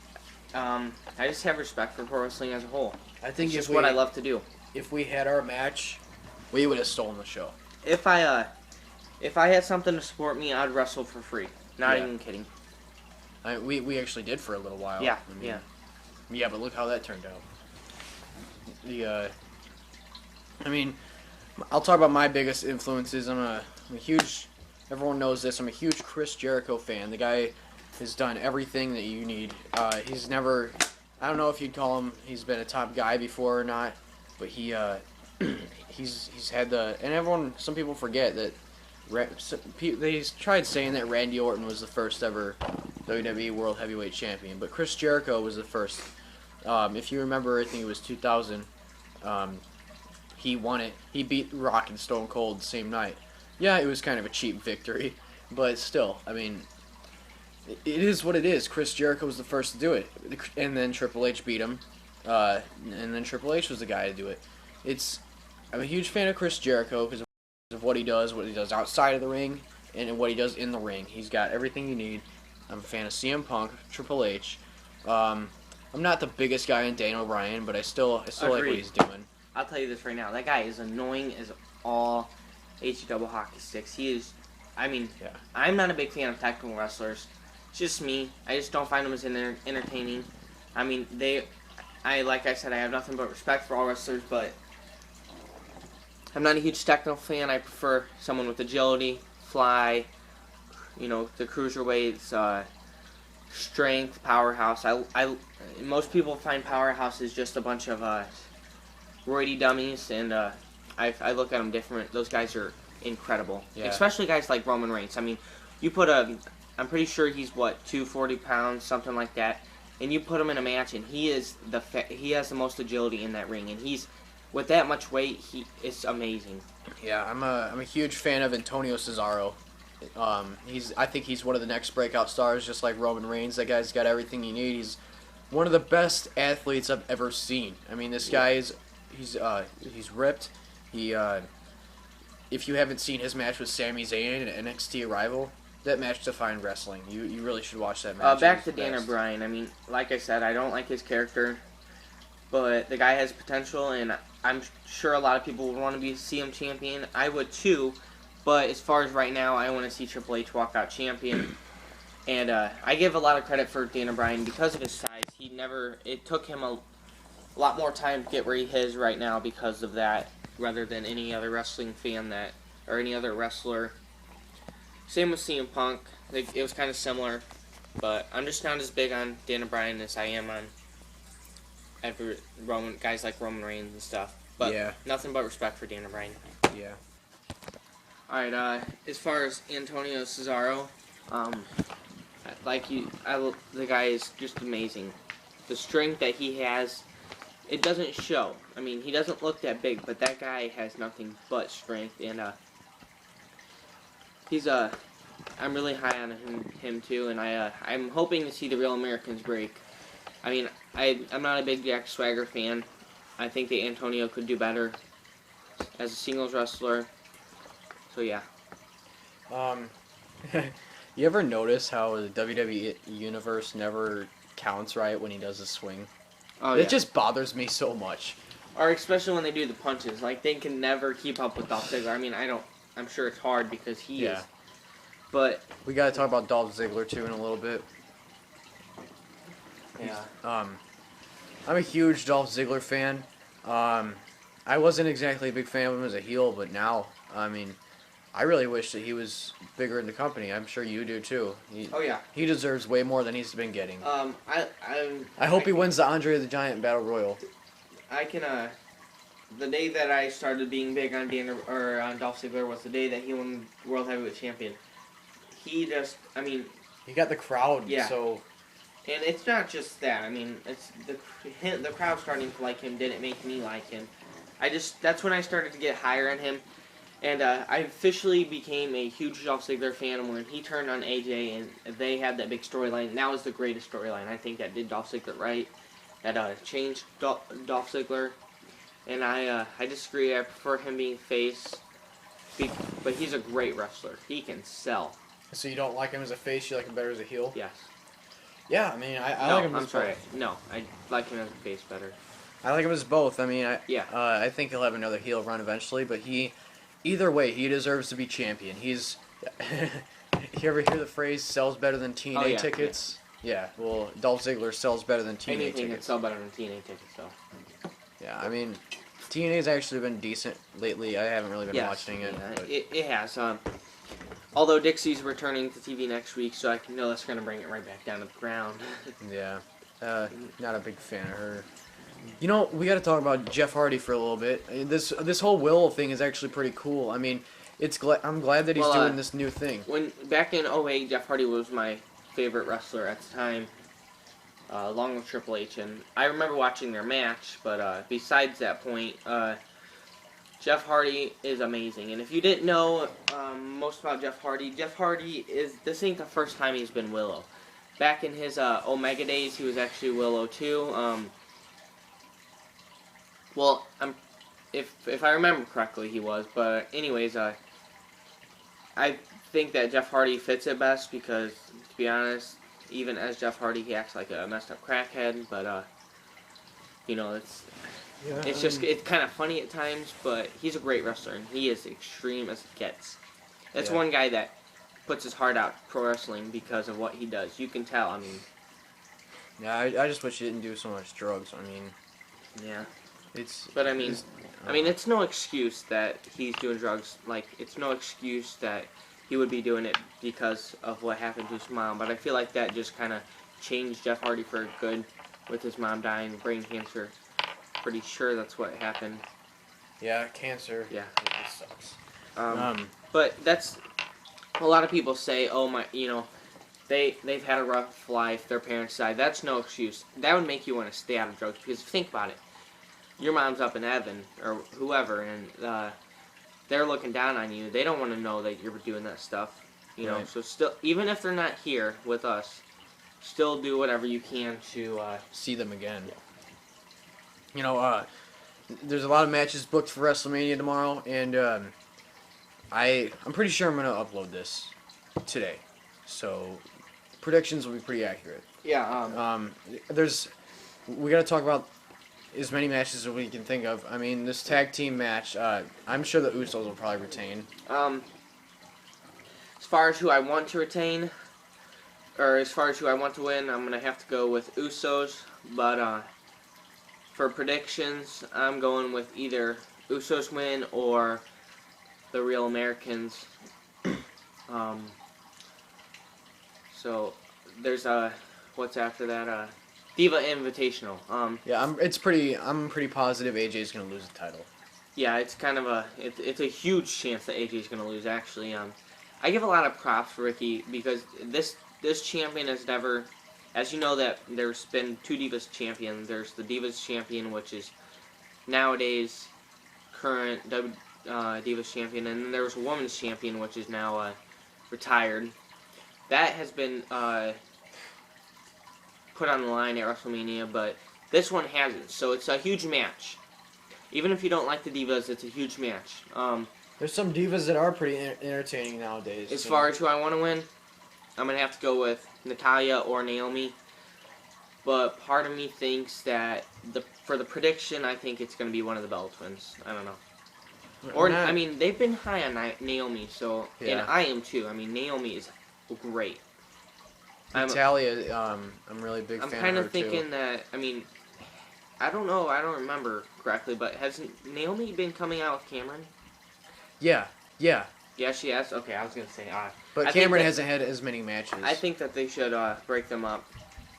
S2: I just have respect for pro wrestling as a whole.
S1: I think
S2: it's just what I love to do.
S1: If we had our match, we would have stolen the show.
S2: If I had something to support me, I'd wrestle for free. Not even kidding.
S1: We actually did for a little while.
S2: Yeah,
S1: I mean, yeah, but look how that turned out. I mean, I'll talk about my biggest influences. I'm a huge, everyone knows this, I'm a huge Chris Jericho fan. The guy has done everything that you need. He's never, I don't know if you'd call him, he's been a top guy before or not, but he's had and some people forget that, they tried saying that Randy Orton was the first ever WWE World Heavyweight Champion, but Chris Jericho was the first. If you remember, I think it was 2000. He won it. He beat Rock and Stone Cold the same night. Yeah, it was kind of a cheap victory, but still, I mean, it is what it is. Chris Jericho was the first to do it, and then Triple H beat him, and then Triple H was the guy to do it. I'm a huge fan of Chris Jericho because of what he does outside of the ring, and what he does in the ring. He's got everything you need. I'm a fan of CM Punk, Triple H. I'm not the biggest guy in Dan O'Brien, but I still like what he's doing.
S2: I'll tell you this right now. That guy is annoying as all HE hockey sticks. He is, I mean, I'm not a big fan of technical wrestlers. It's just me. I just don't find them as entertaining. I mean, like I said, I have nothing but respect for all wrestlers, but I'm not a huge technical fan. I prefer someone with agility, fly, the cruiserweights, strength, powerhouse. Most people find powerhouse is just a bunch of roidy dummies, and I look at them different. Those guys are incredidy, especially guys like Roman Reigns. I mean, I'm pretty sure he's 240 pounds, something like that, and you put him in a match, and he has the most agility in that ring, and with that much weight, it's amazing.
S1: Yeah, I'm a huge fan of Antonio Cesaro. I think he's one of the next breakout stars, just like Roman Reigns. That guy's got everything you need. He's one of the best athletes I've ever seen. I mean, this guy he's ripped. If you haven't seen his match with Sami Zayn at NXT Arrival, that match defined wrestling. You really should watch that match.
S2: Back to Dan O'Brien. I mean, like I said, I don't like his character, but the guy has potential, and I'm sure a lot of people would want to see him champion. I would too. But as far as right now, I want to see Triple H walk out champion. And I give a lot of credit for Dan O'Brien because of his size. It took him a lot more time to get where he is right now because of that, rather than any other wrestling fan or any other wrestler. Same with CM Punk. It was kind of similar. But I'm just not as big on Dan O'Brien as I am on guys like Roman Reigns and stuff. But nothing but respect for Dan O'Brien.
S1: Yeah.
S2: Alright, as far as Antonio Cesaro, the guy is just amazing. The strength that he has, it doesn't show. I mean, he doesn't look that big, but that guy has nothing but strength, and I'm really high on him too, and I'm hoping to see the Real Americans break. I mean, I'm not a big Jack Swagger fan. I think that Antonio could do better as a singles wrestler. So yeah.
S1: You ever notice how the WWE universe never counts right when he does a swing? Oh, it just bothers me so much.
S2: Or especially when they do the punches, like they can never keep up with Dolph Ziggler. I mean, I'm sure it's hard because he is. But
S1: we gotta talk about Dolph Ziggler too in a little bit.
S2: Yeah.
S1: I'm a huge Dolph Ziggler fan. I wasn't exactly a big fan of him as a heel, but now, I mean, I really wish that he was bigger in the company. I'm sure you do too.
S2: Oh yeah.
S1: He deserves way more than he's been getting.
S2: I
S1: hope he wins the Andre the Giant Battle Royal.
S2: I can the day that I started being big on on Dolph Ziggler was the day that he won World Heavyweight Champion. He just, I mean,
S1: he got the crowd.
S2: Yeah.
S1: So,
S2: and it's not just that. I mean, it's the crowd starting to like him didn't make me like him. That's when I started to get higher on him. And I officially became a huge Dolph Ziggler fan when he turned on AJ and they had that big storyline. That was the greatest storyline. I think that did Dolph Ziggler right. That changed Dolph Ziggler. And I disagree. I prefer him being face. But he's a great wrestler. He can sell.
S1: So you don't like him as a face? You like him better as a heel?
S2: Yes.
S1: Yeah, I mean, I
S2: no,
S1: like him as
S2: I'm sorry.
S1: both.
S2: No, I like him as a face better.
S1: I like him as both. I mean,
S2: Yeah.
S1: I think he'll have another heel run eventually, but either way, he deserves to be champion. He's... You ever hear the phrase, sells better than TNA tickets? Yeah, well, Dolph Ziggler sells better than TNA
S2: Anything
S1: tickets.
S2: can sell better than TNA tickets, though.
S1: Yeah, I mean, TNA's actually been decent lately. I haven't really been watching it.
S2: Yeah,
S1: But...
S2: it has. Although Dixie's returning to TV next week, so I know that's going to bring it right back down to the ground.
S1: Yeah, not a big fan of her. You know, we got to talk about Jeff Hardy for a little bit. This whole Willow thing is actually pretty cool. I mean, I'm glad that he's doing this new thing.
S2: When back in 2008, Jeff Hardy was my favorite wrestler at the time, along with Triple H, and I remember watching their match. But besides that point, Jeff Hardy is amazing. And if you didn't know most about Jeff Hardy this ain't the first time he's been Willow. Back in his Omega days, he was actually Willow too. Well, if I remember correctly, he was. But anyways, I think that Jeff Hardy fits it best because, to be honest, even as Jeff Hardy, he acts like a messed up crackhead. But you know, it's kind of funny at times. But he's a great wrestler, and he is extreme as it gets. That's one guy that puts his heart out pro wrestling because of what he does. You can tell. I mean,
S1: yeah, I just wish he didn't do so much drugs. I mean,
S2: yeah.
S1: But
S2: I mean, it's no excuse that he's doing drugs. Like, it's no excuse that he would be doing it because of what happened to his mom. But I feel like that just kind of changed Jeff Hardy for good with his mom dying of brain cancer. Pretty sure that's what happened.
S1: Yeah, cancer.
S2: Yeah,
S1: it sucks.
S2: But that's a lot of people say, oh my, you know, they've had a rough life. Their parents died. That's no excuse. That would make you want to stay out of drugs because think about it. Your mom's up in heaven, or whoever, and they're looking down on you. They don't want to know that you're doing that stuff, you know. So still, even if they're not here with us, still do whatever you can to
S1: see them again. Yeah. You know, there's a lot of matches booked for WrestleMania tomorrow, and I'm pretty sure I'm gonna upload this today, so predictions will be pretty accurate.
S2: Yeah.
S1: We gotta talk about as many matches as we can think of. I mean, this tag team match, I'm sure the Usos will probably retain.
S2: As far as who I want to retain, or as far as who I want to win, I'm going to have to go with Usos. But for predictions, I'm going with either Usos win or the Real Americans. So there's what's after that? Diva Invitational.
S1: Yeah, I'm pretty positive AJ's gonna lose the title.
S2: Yeah, it's kind of it's a huge chance that AJ's gonna lose. Actually, I give a lot of props for Ricky because this champion has never, as you know, that there's been two Divas champions. There's the Divas champion, which is nowadays current Divas champion, and then there's a Women's champion, which is now retired. That has been put on the line at WrestleMania, but this one hasn't, so it's a huge match. Even if you don't like the Divas, it's a huge match.
S1: There's some Divas that are pretty entertaining nowadays.
S2: As far as who I want to win, I'm going to have to go with Natalya or Naomi, but part of me thinks that for the prediction, I think it's going to be one of the Bella Twins. I don't know. Or, I mean, they've been high on Naomi, so, and I am too. I mean, Naomi is great.
S1: Natalya, I'm really a big fan of her, too.
S2: I'm kind of thinking that, I mean, I don't know, I don't remember correctly, but has Naomi been coming out with Cameron?
S1: Yeah.
S2: Yeah, she has. Okay, I was gonna say.
S1: But
S2: I think
S1: Cameron
S2: that-
S1: hasn't had as many matches.
S2: I think that they should break them up.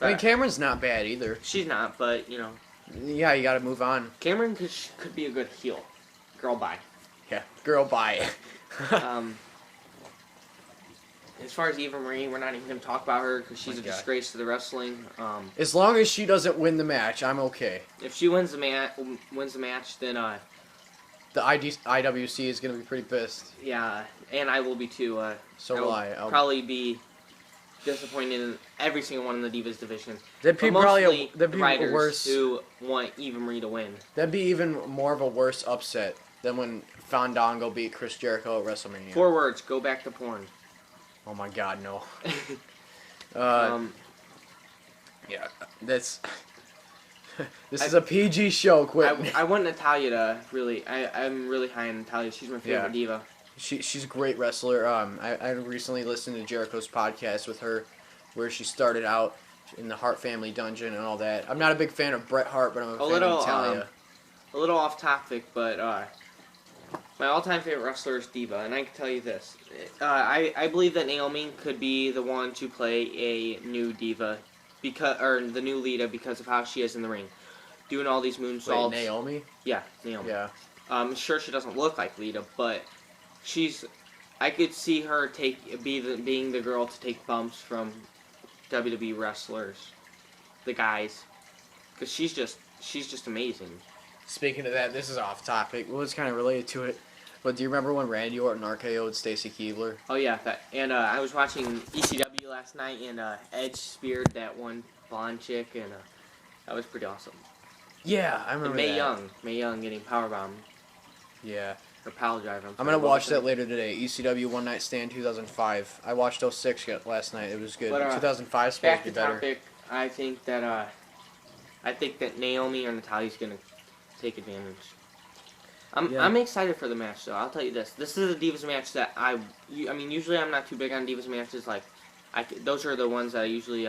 S1: I mean,
S2: But
S1: Cameron's not bad either.
S2: she's not, but
S1: Yeah, you got to move on.
S2: Cameron could be a good heel. Girl, bye.
S1: Yeah, girl, bye.
S2: As far as Eva Marie, we're not even gonna talk about her because she's
S1: My
S2: a
S1: God.
S2: disgrace to the wrestling.
S1: As long as she doesn't win the match, I'm okay.
S2: If she wins the match, then
S1: The IWC is gonna be pretty pissed.
S2: yeah, and I will be too.
S1: So
S2: I
S1: will
S2: will
S1: I.
S2: probably be disappointed in every single one in the Divas division.
S1: That'd be
S2: But
S1: probably
S2: mostly
S1: that'd
S2: the
S1: be
S2: writers
S1: worse.
S2: who want Eva Marie to win.
S1: That'd be even more of a worse upset than when Fandango beat Chris Jericho at WrestleMania.
S2: 4 words: go back to porn.
S1: Oh my God, no. Yeah, that's. This is a PG show. Quit.
S2: I want Natalia to really. I'm really high on Natalia. She's my favorite diva.
S1: She's a great wrestler. I recently listened to Jericho's podcast with her, where she started out in the Hart family dungeon and all that. I'm not a big fan of Bret Hart, but I'm a fan of Natalia.
S2: A little off topic, but my all-time favorite wrestler is Diva, and I can tell you this: I believe that Naomi could be the one to play a new Diva, or the new Lita, because of how she is in the ring, doing all these moonsaults.
S1: Wait, Naomi?
S2: Yeah, Naomi.
S1: Yeah.
S2: Sure, she doesn't look like Lita, but I could see her being the girl to take bumps from WWE wrestlers, the guys, because she's just amazing.
S1: Speaking of that, this is off topic. Well, it's kind of related to it. But do you remember when Randy Orton RKO'd Stacy Keibler?
S2: Oh yeah, and I was watching ECW last night, and Edge speared that one blonde chick, and that was pretty awesome.
S1: Yeah, I remember
S2: And Mae Young getting powerbombed
S1: Yeah.
S2: or power driver.
S1: I'm going to watch that later today. ECW One Night Stand 2005. I watched 06 last night. It was good.
S2: But,
S1: 2005 is supposed
S2: Back
S1: to
S2: to
S1: be better.
S2: topic. I think that Naomi or Natalia's gonna take advantage. I'm excited for the match, though. I'll tell you this. This is a Divas match that I mean, usually I'm not too big on Divas matches. Like, those are the ones that I usually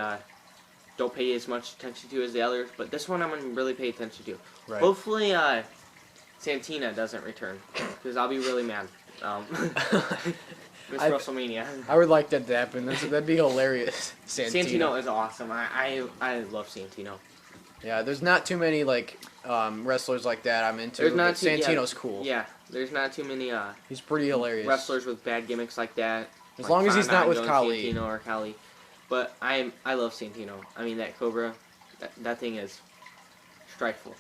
S2: don't pay as much attention to as the others. But this one I'm gonna really pay attention to.
S1: Right.
S2: Hopefully, Santina doesn't return, because I'll be really mad. Miss WrestleMania.
S1: I would like that to happen. That'd be hilarious.
S2: Santino is awesome. I love Santino.
S1: Yeah, there's not too many wrestlers like that I'm into.
S2: There's not
S1: but Santino's
S2: yeah,
S1: cool.
S2: Yeah, there's not too many
S1: He's pretty hilarious.
S2: wrestlers with bad gimmicks like that.
S1: As long as he's not with
S2: Kali.
S1: Kali.
S2: Santino or Kali. But I love Santino. I mean, that Cobra, that thing is strifeful.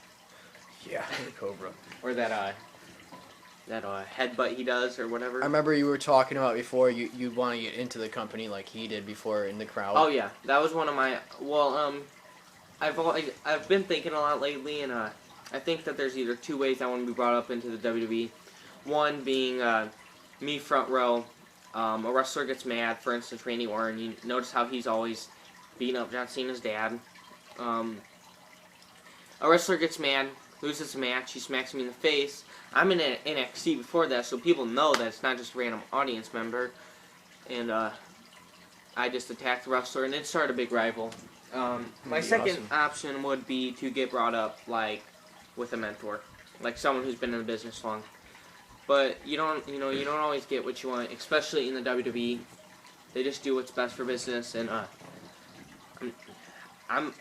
S1: Yeah, Cobra.
S2: Or that headbutt he does or whatever.
S1: I remember you were talking about before you'd want to get into the company like he did before in the crowd.
S2: Oh yeah, that was one of my I've been thinking a lot lately, and I think that there's either 2 ways I want to be brought up into the WWE. One being me front row. A wrestler gets mad, for instance, Randy Orton. You notice how he's always beating up John Cena's dad. A wrestler gets mad, loses a match, he smacks me in the face. I'm in an NXT before that, so people know that it's not just a random audience member. And I just attacked the wrestler, and it started a big rival. My second option would be to get brought up, like, with a mentor, like someone who's been in the business long. But you don't always get what you want, especially in the WWE. They just do what's best for business, and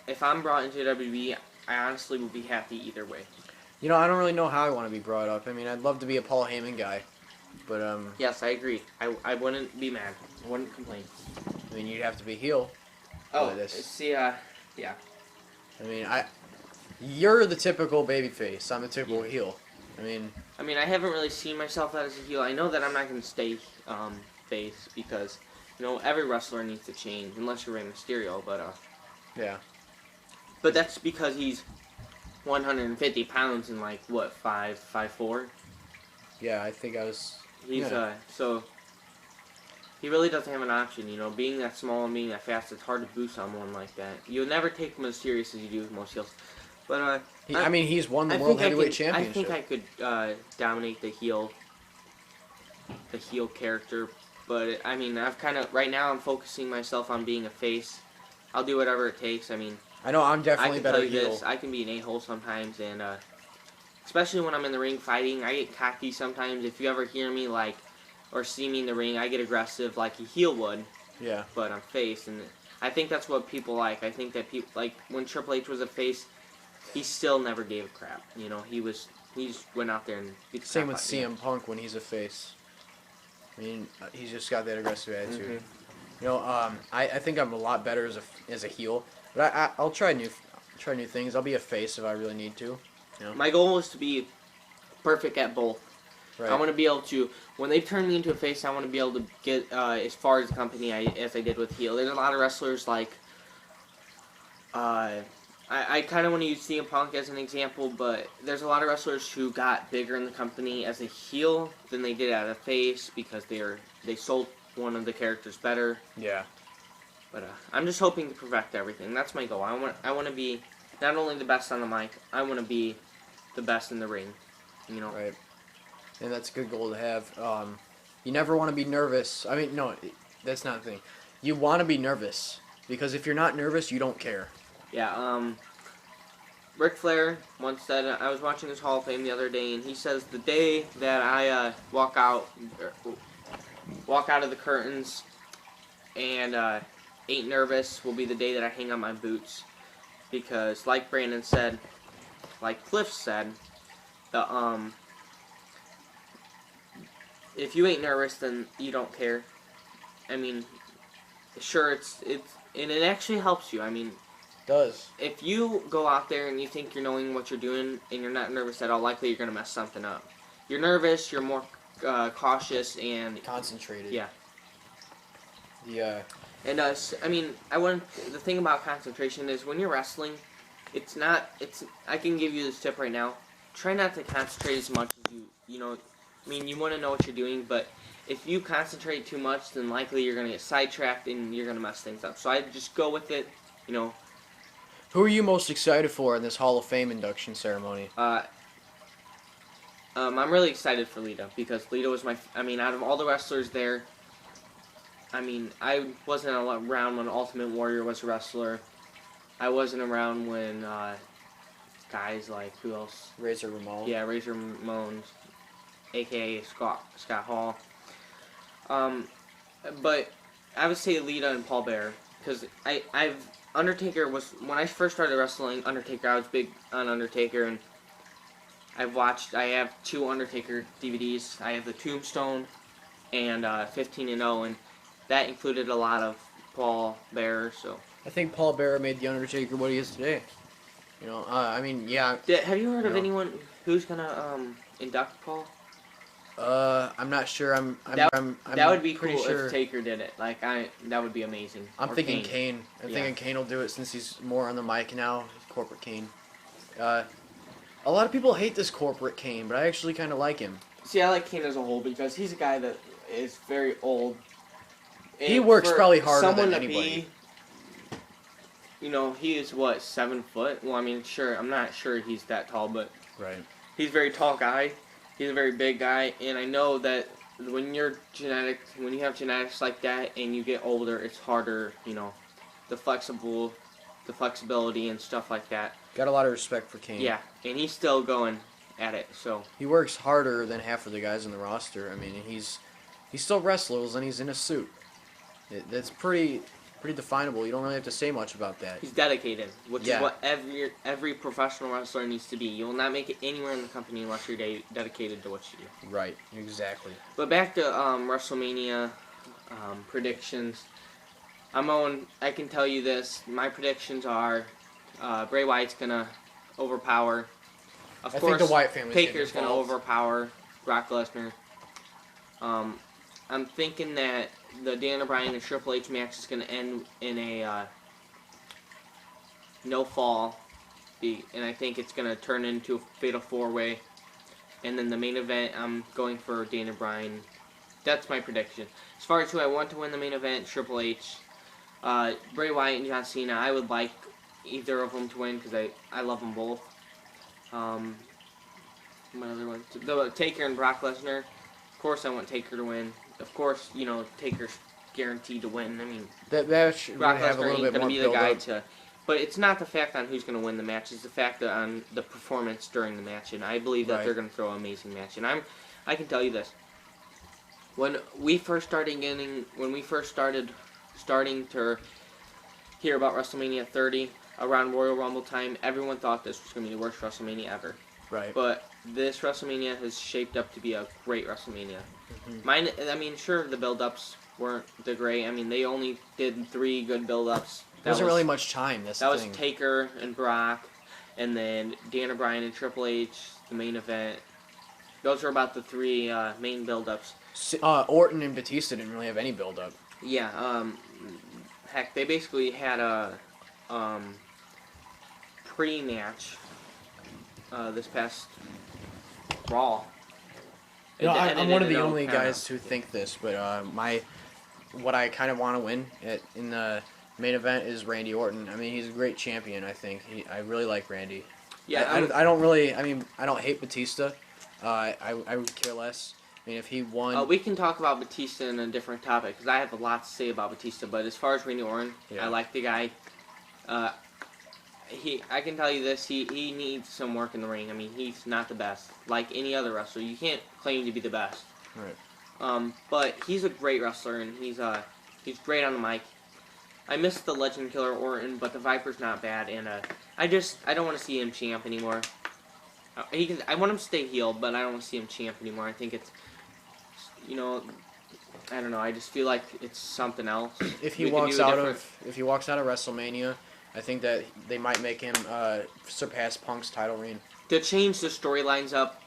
S2: if I'm brought into WWE, I honestly would be happy either way.
S1: I don't really know how I want to be brought up. I mean, I'd love to be a Paul Heyman guy, but
S2: Yes, I agree. I wouldn't be mad. I wouldn't complain.
S1: I mean, you'd have to be heel.
S2: Oh,
S1: this.
S2: see, yeah.
S1: I mean, you're the typical babyface. I'm the typical heel. I mean,
S2: I haven't really seen myself as a heel. I know that I'm not going to stay face because, every wrestler needs to change, unless you're Rey Mysterio, but,
S1: yeah.
S2: But that's because he's 150 pounds and, 5'4"?
S1: Yeah, I think I was...
S2: He's, so... He really doesn't have an option, being that small and being that fast, it's hard to boo someone like that. You'll never take him as serious as you do with most heels. But,
S1: he's won the World Heavyweight Championship.
S2: I think I could dominate the heel character, but I've kind of right now I'm focusing myself on being a face. I'll do whatever it takes. I
S1: know I'm definitely
S2: can
S1: better
S2: tell you
S1: heel.
S2: this, I can be an a-hole sometimes, and especially when I'm in the ring fighting, I get cocky sometimes. If you ever hear me or see me in the ring, I get aggressive like a heel would,
S1: Yeah.
S2: but I'm face, and I think that's what people like. I think that people like when Triple H was a face, he still never gave a crap. You know, he just went out there and beat the
S1: Same
S2: crap
S1: with
S2: out of
S1: CM Punk when he's a face. I mean, he's just got that aggressive attitude.
S2: Mm-hmm.
S1: You know, I think I'm a lot better as a heel, but I'll try new things. I'll be a face if I really need to. You know?
S2: My goal is to be perfect at both.
S1: Right.
S2: I want to be able to, when they turn me into a face, I want to be able to get as far as the company as I did with heel. There's a lot of wrestlers like, I kind of want to use CM Punk as an example, but there's a lot of wrestlers who got bigger in the company as a heel than they did as a face because they sold one of the characters better.
S1: Yeah.
S2: But I'm just hoping to perfect everything. That's my goal. I want to be not only the best on the mic, I want to be the best in the ring. You know.
S1: Right. And that's a good goal to have. You never want to be nervous. I mean, no, that's not the thing. You want to be nervous because if you're not nervous, you don't care.
S2: Yeah. Ric Flair once said, I was watching his Hall of Fame the other day, and he says the day that I walk out of the curtains and ain't nervous will be the day that I hang up my boots, because like Brandon said, like Cliff said, if you ain't nervous, then you don't care. I mean, sure, it's and it actually helps you. I mean,
S1: It does.
S2: if you go out there and you think you're knowing what you're doing and you're not nervous at all, likely you're gonna mess something up. You're nervous, you're more cautious and
S1: Concentrated.
S2: yeah.
S1: Yeah.
S2: And I mean, the thing about concentration is when you're wrestling, I can give you this tip right now. Try not to concentrate as much as you know. I mean, you want to know what you're doing, but if you concentrate too much, then likely you're going to get sidetracked and you're going to mess things up. So I just go with it, you know.
S1: Who are you most excited for in this Hall of Fame induction ceremony?
S2: I'm really excited for Lita because Lita was out of all the wrestlers there, I wasn't around when Ultimate Warrior was a wrestler. I wasn't around when guys like, who else?
S1: Razor Ramon.
S2: Yeah, Razor Ramon, a.k.a. Scott Hall. But I would say Lita and Paul Bearer, because Undertaker was, when I first started wrestling Undertaker, I was big on Undertaker, and I have 2 Undertaker DVDs. I have the Tombstone and 15-0, and that included a lot of Paul Bearer, so.
S1: I think Paul Bearer made The Undertaker what he is today. You know, yeah.
S2: Have you heard of anyone who's gonna induct Paul?
S1: I'm not sure.
S2: That would be
S1: pretty
S2: cool
S1: sure.
S2: if Taker did it. That would be amazing.
S1: I'm
S2: Or
S1: thinking Kane. I'm
S2: Yeah.
S1: thinking Kane will do it since he's more on the mic now. Corporate Kane. A lot of people hate this corporate Kane, but I actually kind of like him.
S2: See, I like Kane as a whole because he's a guy that is very old.
S1: He
S2: And
S1: works
S2: for
S1: probably harder
S2: someone
S1: than
S2: to
S1: anybody.
S2: He is, 7 foot? Well, sure, I'm not sure he's that tall, but
S1: Right.
S2: he's a very tall guy. He's a very big guy, and I know that when you have genetics like that and you get older, it's harder, the flexibility and stuff like that.
S1: Got a lot of respect for Kane.
S2: Yeah, and he's still going at it, so.
S1: He works harder than half of the guys in the roster. I mean, he still wrestles and he's in a suit. That's pretty definable. You don't really have to say much about that.
S2: He's dedicated, which
S1: Yeah.
S2: is what every professional wrestler needs to be. You will not make it anywhere in the company unless you're dedicated to what you do.
S1: Right. Exactly.
S2: But back to Wrestlemania predictions. I can tell you this. My predictions are Bray Wyatt's gonna overpower. Of
S1: I
S2: course,
S1: think the Wyatt family's
S2: Taker's
S1: getting
S2: gonna
S1: involved.
S2: overpower Brock Lesnar. I'm thinking that the Daniel Bryan and Triple H match is gonna end in a no fall, and I think it's gonna turn into a fatal 4-way. And then the main event, I'm going for Daniel Bryan. That's my prediction. As far as who I want to win the main event, Triple H. Bray Wyatt and John Cena, I would like either of them to win because I love them both. My other one, the Taker and Brock Lesnar. Of course, I want Taker to win. Of course, Taker's guaranteed to win.
S1: That match would
S2: Brock
S1: have a
S2: Lesnar
S1: little
S2: ain't
S1: bit
S2: gonna
S1: more
S2: be the
S1: build
S2: guy
S1: up.
S2: to. But it's not the fact on who's going to win the match. It's the fact on the performance during the match, and I believe that
S1: Right.
S2: they're going to throw an amazing match. And I can tell you this: when we first started starting to hear about WrestleMania 30 around Royal Rumble time, everyone thought this was going to be the worst WrestleMania ever.
S1: Right.
S2: But this WrestleMania has shaped up to be a great WrestleMania. Sure, the build-ups weren't the great. I mean, they only did 3 good build-ups.
S1: There wasn't really much time.
S2: That was Taker and Brock, and then Daniel Bryan and Triple H, the main event. Those were about the 3 main build-ups.
S1: Orton and Batista didn't really have any build-up.
S2: Yeah, heck, they basically had a pre-match this past Raw.
S1: I'm one of the only guys who think this, but what I kind of want to win in the main event is Randy Orton. I mean, he's a great champion. I think I really like Randy.
S2: Yeah,
S1: I don't really. I mean, I don't hate Batista. I would care less. I mean, if he won,
S2: we can talk about Batista in a different topic because I have a lot to say about Batista. But as far as Randy Orton, I like the guy. I can tell you this: he needs some work in the ring. I mean, he's not the best. Like any other wrestler, you can't claim to be the best.
S1: Right.
S2: But he's a great wrestler, and he's great on the mic. I miss the Legend Killer Orton, but the Viper's not bad, and I don't want to see him champ anymore. I want him to stay heel, but I don't want to see him champ anymore. I think it's, I don't know. I just feel like it's something else.
S1: If he walks out of WrestleMania, I think that they might make him surpass Punk's title reign.
S2: To change the storylines up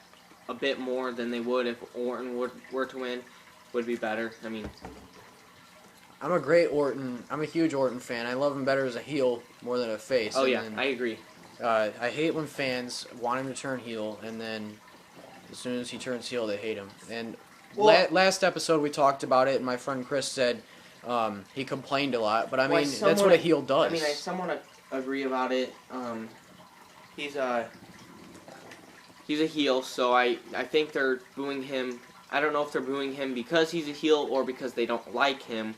S2: a bit more than they would if Orton were to win, would be better. I mean,
S1: I'm a huge Orton fan. I love him better as a heel more than a face.
S2: Oh yeah, I agree.
S1: I hate when fans want him to turn heel, and then as soon as he turns heel, they hate him. And last episode we talked about it, and my friend Chris said he complained a lot, but I mean that's what a heel does.
S2: I mean, I somewhat agree about it. He's a heel, so I think they're booing him. I don't know if they're booing him because he's a heel or because they don't like him.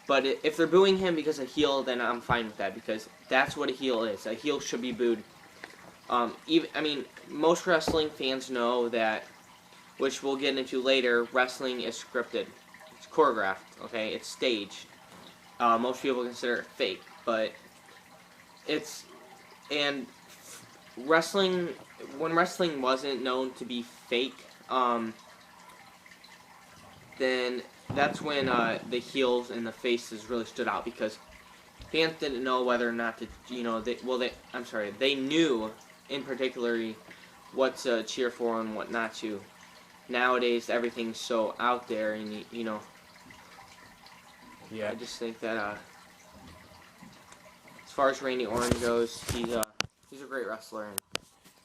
S2: But if they're booing him because of heel, then I'm fine with that because that's what a heel is. A heel should be booed. Most wrestling fans know that, which we'll get into later, wrestling is scripted. It's choreographed, okay? It's staged. Most people consider it fake, but wrestling, when wrestling wasn't known to be fake, then that's when the heels and the faces really stood out because fans didn't know whether or not to, they knew in particular what to cheer for and what not to. Nowadays, everything's so out there, and
S1: Yeah.
S2: I just think that as far as Randy Orton goes, he's a great wrestler. And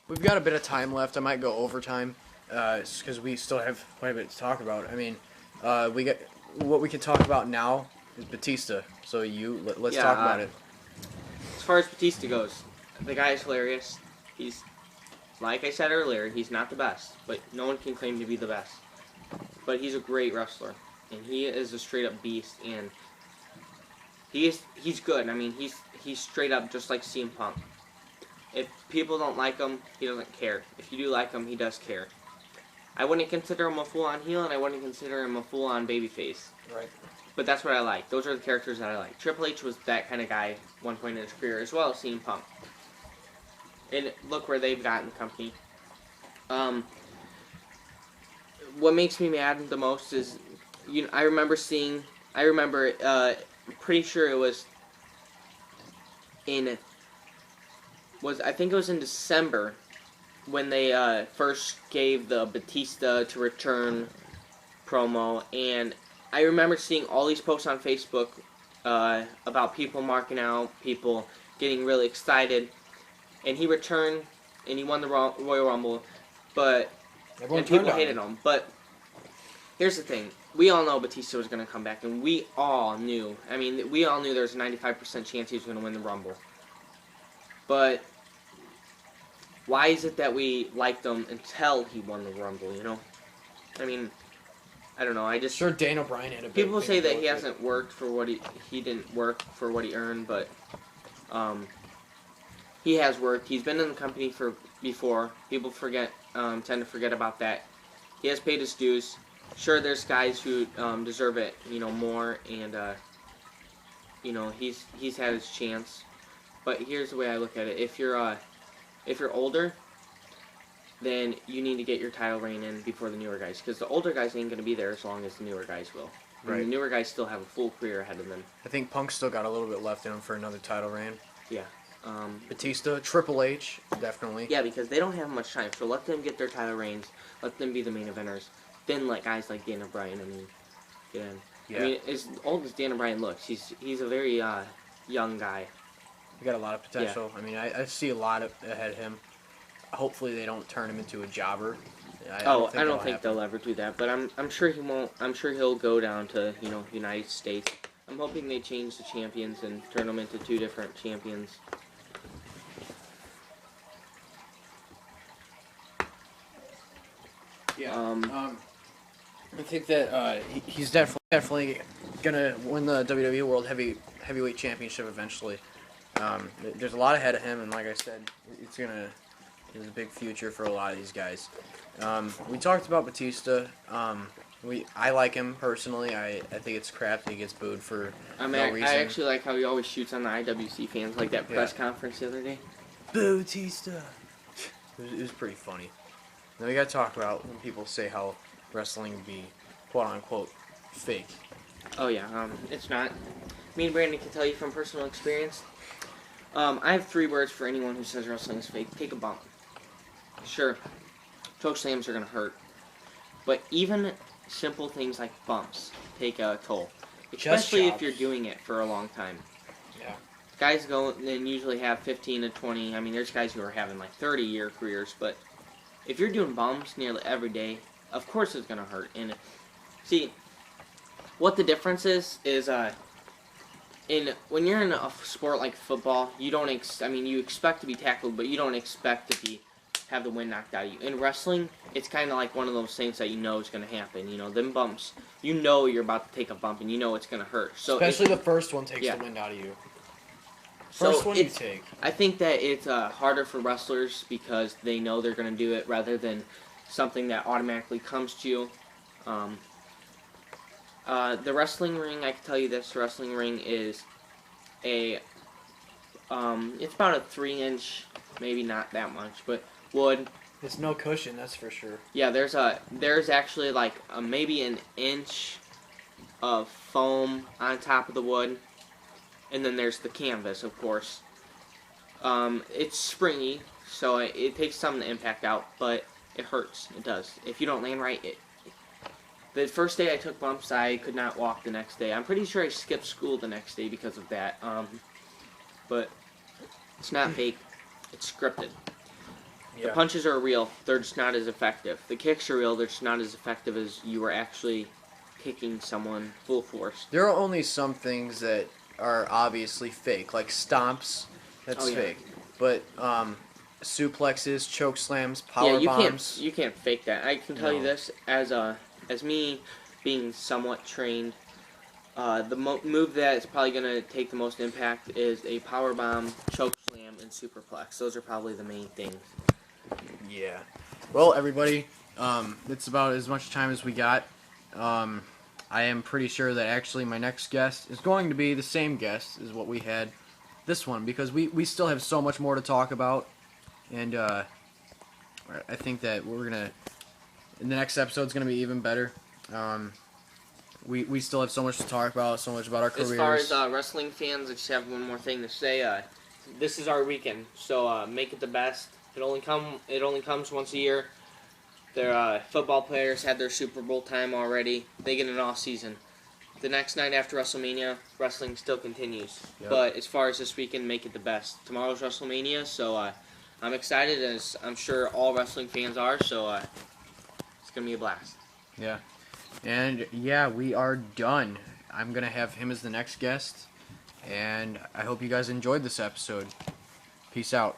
S1: we've got a bit of time left. I might go overtime because we still have quite a bit to talk about. I mean, what we can talk about now is Batista. So let's talk about it.
S2: As far as Batista goes, the guy is hilarious. He's, like I said earlier, he's not the best, but no one can claim to be the best. But he's a great wrestler, and he is a straight up beast, and he's good. I mean, he's straight up just like CM Punk. If people don't like him, he doesn't care. If you do like him, he does care. I wouldn't consider him a full-on heel, and I wouldn't consider him a full-on babyface.
S1: Right.
S2: But that's what I like. Those are the characters that I like. Triple H was that kind of guy at one point in his career, as well as CM Punk. And look where they've gotten the company. What makes me mad the most is, I remember, pretty sure it was I think it was in December, when they first gave the Batista to return promo, and I remember seeing all these posts on Facebook about people marking out, people getting really excited, and he returned and he won the Royal Rumble, but people hated him. But here's the thing: we all know Batista was going to come back, and we all knew. I mean, we all knew there was a 95% chance he was going to win the Rumble. But why is it that we liked him until he won the Rumble, I mean, I don't know. I just...
S1: Sure, Daniel Bryan had a big
S2: people say that he hasn't worked for what he didn't work for what he earned, but he has worked. He's been in the company before. People tend to forget about that. He has paid his dues. Sure, there's guys who deserve it, more, and he's had his chance. But here's the way I look at it: if you're older, then you need to get your title reign in before the newer guys, because the older guys ain't gonna be there as long as the newer guys will.
S1: Right.
S2: And the newer guys still have a full career ahead of them.
S1: I think Punk's still got a little bit left in him for another title reign.
S2: Yeah.
S1: Batista, Triple H, definitely.
S2: Yeah, because they don't have much time, so let them get their title reigns. Let them be the main eventers. Then let guys like Daniel Bryan, get in.
S1: Yeah.
S2: I mean, as old as Daniel Bryan looks, he's a very young guy.
S1: He got a lot of potential. Yeah. I mean, I see a lot ahead of him. Hopefully they don't turn him into a jobber. I don't think
S2: they'll ever do that, but I'm sure he won't. I'm sure he'll go down to United States. I'm hoping they change the champions and turn them into 2 different champions.
S1: Yeah. I think that he's definitely gonna win the WWE World Heavyweight Championship eventually. There's a lot ahead of him, and like I said, there's a big future for a lot of these guys. We talked about Batista. I like him personally. I think it's crap that he gets booed for no reason.
S2: I actually like how he always shoots on the IWC fans, like that press conference the other day.
S1: Boo Batista. It was pretty funny. Now we gotta talk about when people say how wrestling would be quote unquote fake.
S2: Oh yeah, it's not. Me and Brandon can tell you from personal experience. I have 3 words for anyone who says wrestling is fake. Take a bump. Sure, choke slams are gonna hurt, but even simple things like bumps take a toll, especially if you're doing it for a long time.
S1: Yeah.
S2: Guys go and usually have 15 to 20. I mean, there's guys who are having like 30-year careers, but if you're doing bumps nearly every day, of course it's gonna hurt. And see, what the difference is when you're in a sport like football, you don't you expect to be tackled, but you don't expect to have the wind knocked out of you. In wrestling, it's kind of like one of those things that you know is going to happen. Them bumps, you're about to take a bump, and it's going to hurt. So
S1: especially the first one takes the wind out of you. First one you take.
S2: I think that it's harder for wrestlers because they know they're going to do it rather than something that automatically comes to you. The wrestling ring, I can tell you this, the wrestling ring is it's about a 3-inch, maybe not that much, but wood.
S1: It's no cushion, that's for sure.
S2: Yeah, there's actually like maybe an inch of foam on top of the wood, and then there's the canvas, of course. It's springy, so it takes some to impact out, but it hurts. It does. If you don't land right, the first day I took bumps, I could not walk the next day. I'm pretty sure I skipped school the next day because of that. But it's not fake. It's scripted. Yeah. The punches are real. They're just not as effective. The kicks are real. They're just not as effective as you were actually kicking someone full force.
S1: There are only some things that are obviously fake, like stomps. That's fake. But suplexes, choke slams, power bombs.
S2: You can't fake that. I can tell you this as me being somewhat trained. The move that is probably going to take the most impact is a power bomb, choke slam, and superplex. Those are probably the main things.
S1: Yeah. Well, everybody, it's about as much time as we got. I am pretty sure that actually my next guest is going to be the same guest as what we had this one, because we still have so much more to talk about, and I think that the next episode's going to be even better. We still have so much to talk about, so much about our careers.
S2: As far as wrestling fans, I just have one more thing to say. This is our weekend, so make it the best. It only comes once a year. Their football players had their Super Bowl time already. They get an off season. The next night after WrestleMania, wrestling still continues. Yep. But as far as this weekend, make it the best. Tomorrow's WrestleMania, so I'm excited, as I'm sure all wrestling fans are. So it's gonna be a blast.
S1: Yeah. And yeah, we are done. I'm going to have him as the next guest. And I hope you guys enjoyed this episode. Peace out.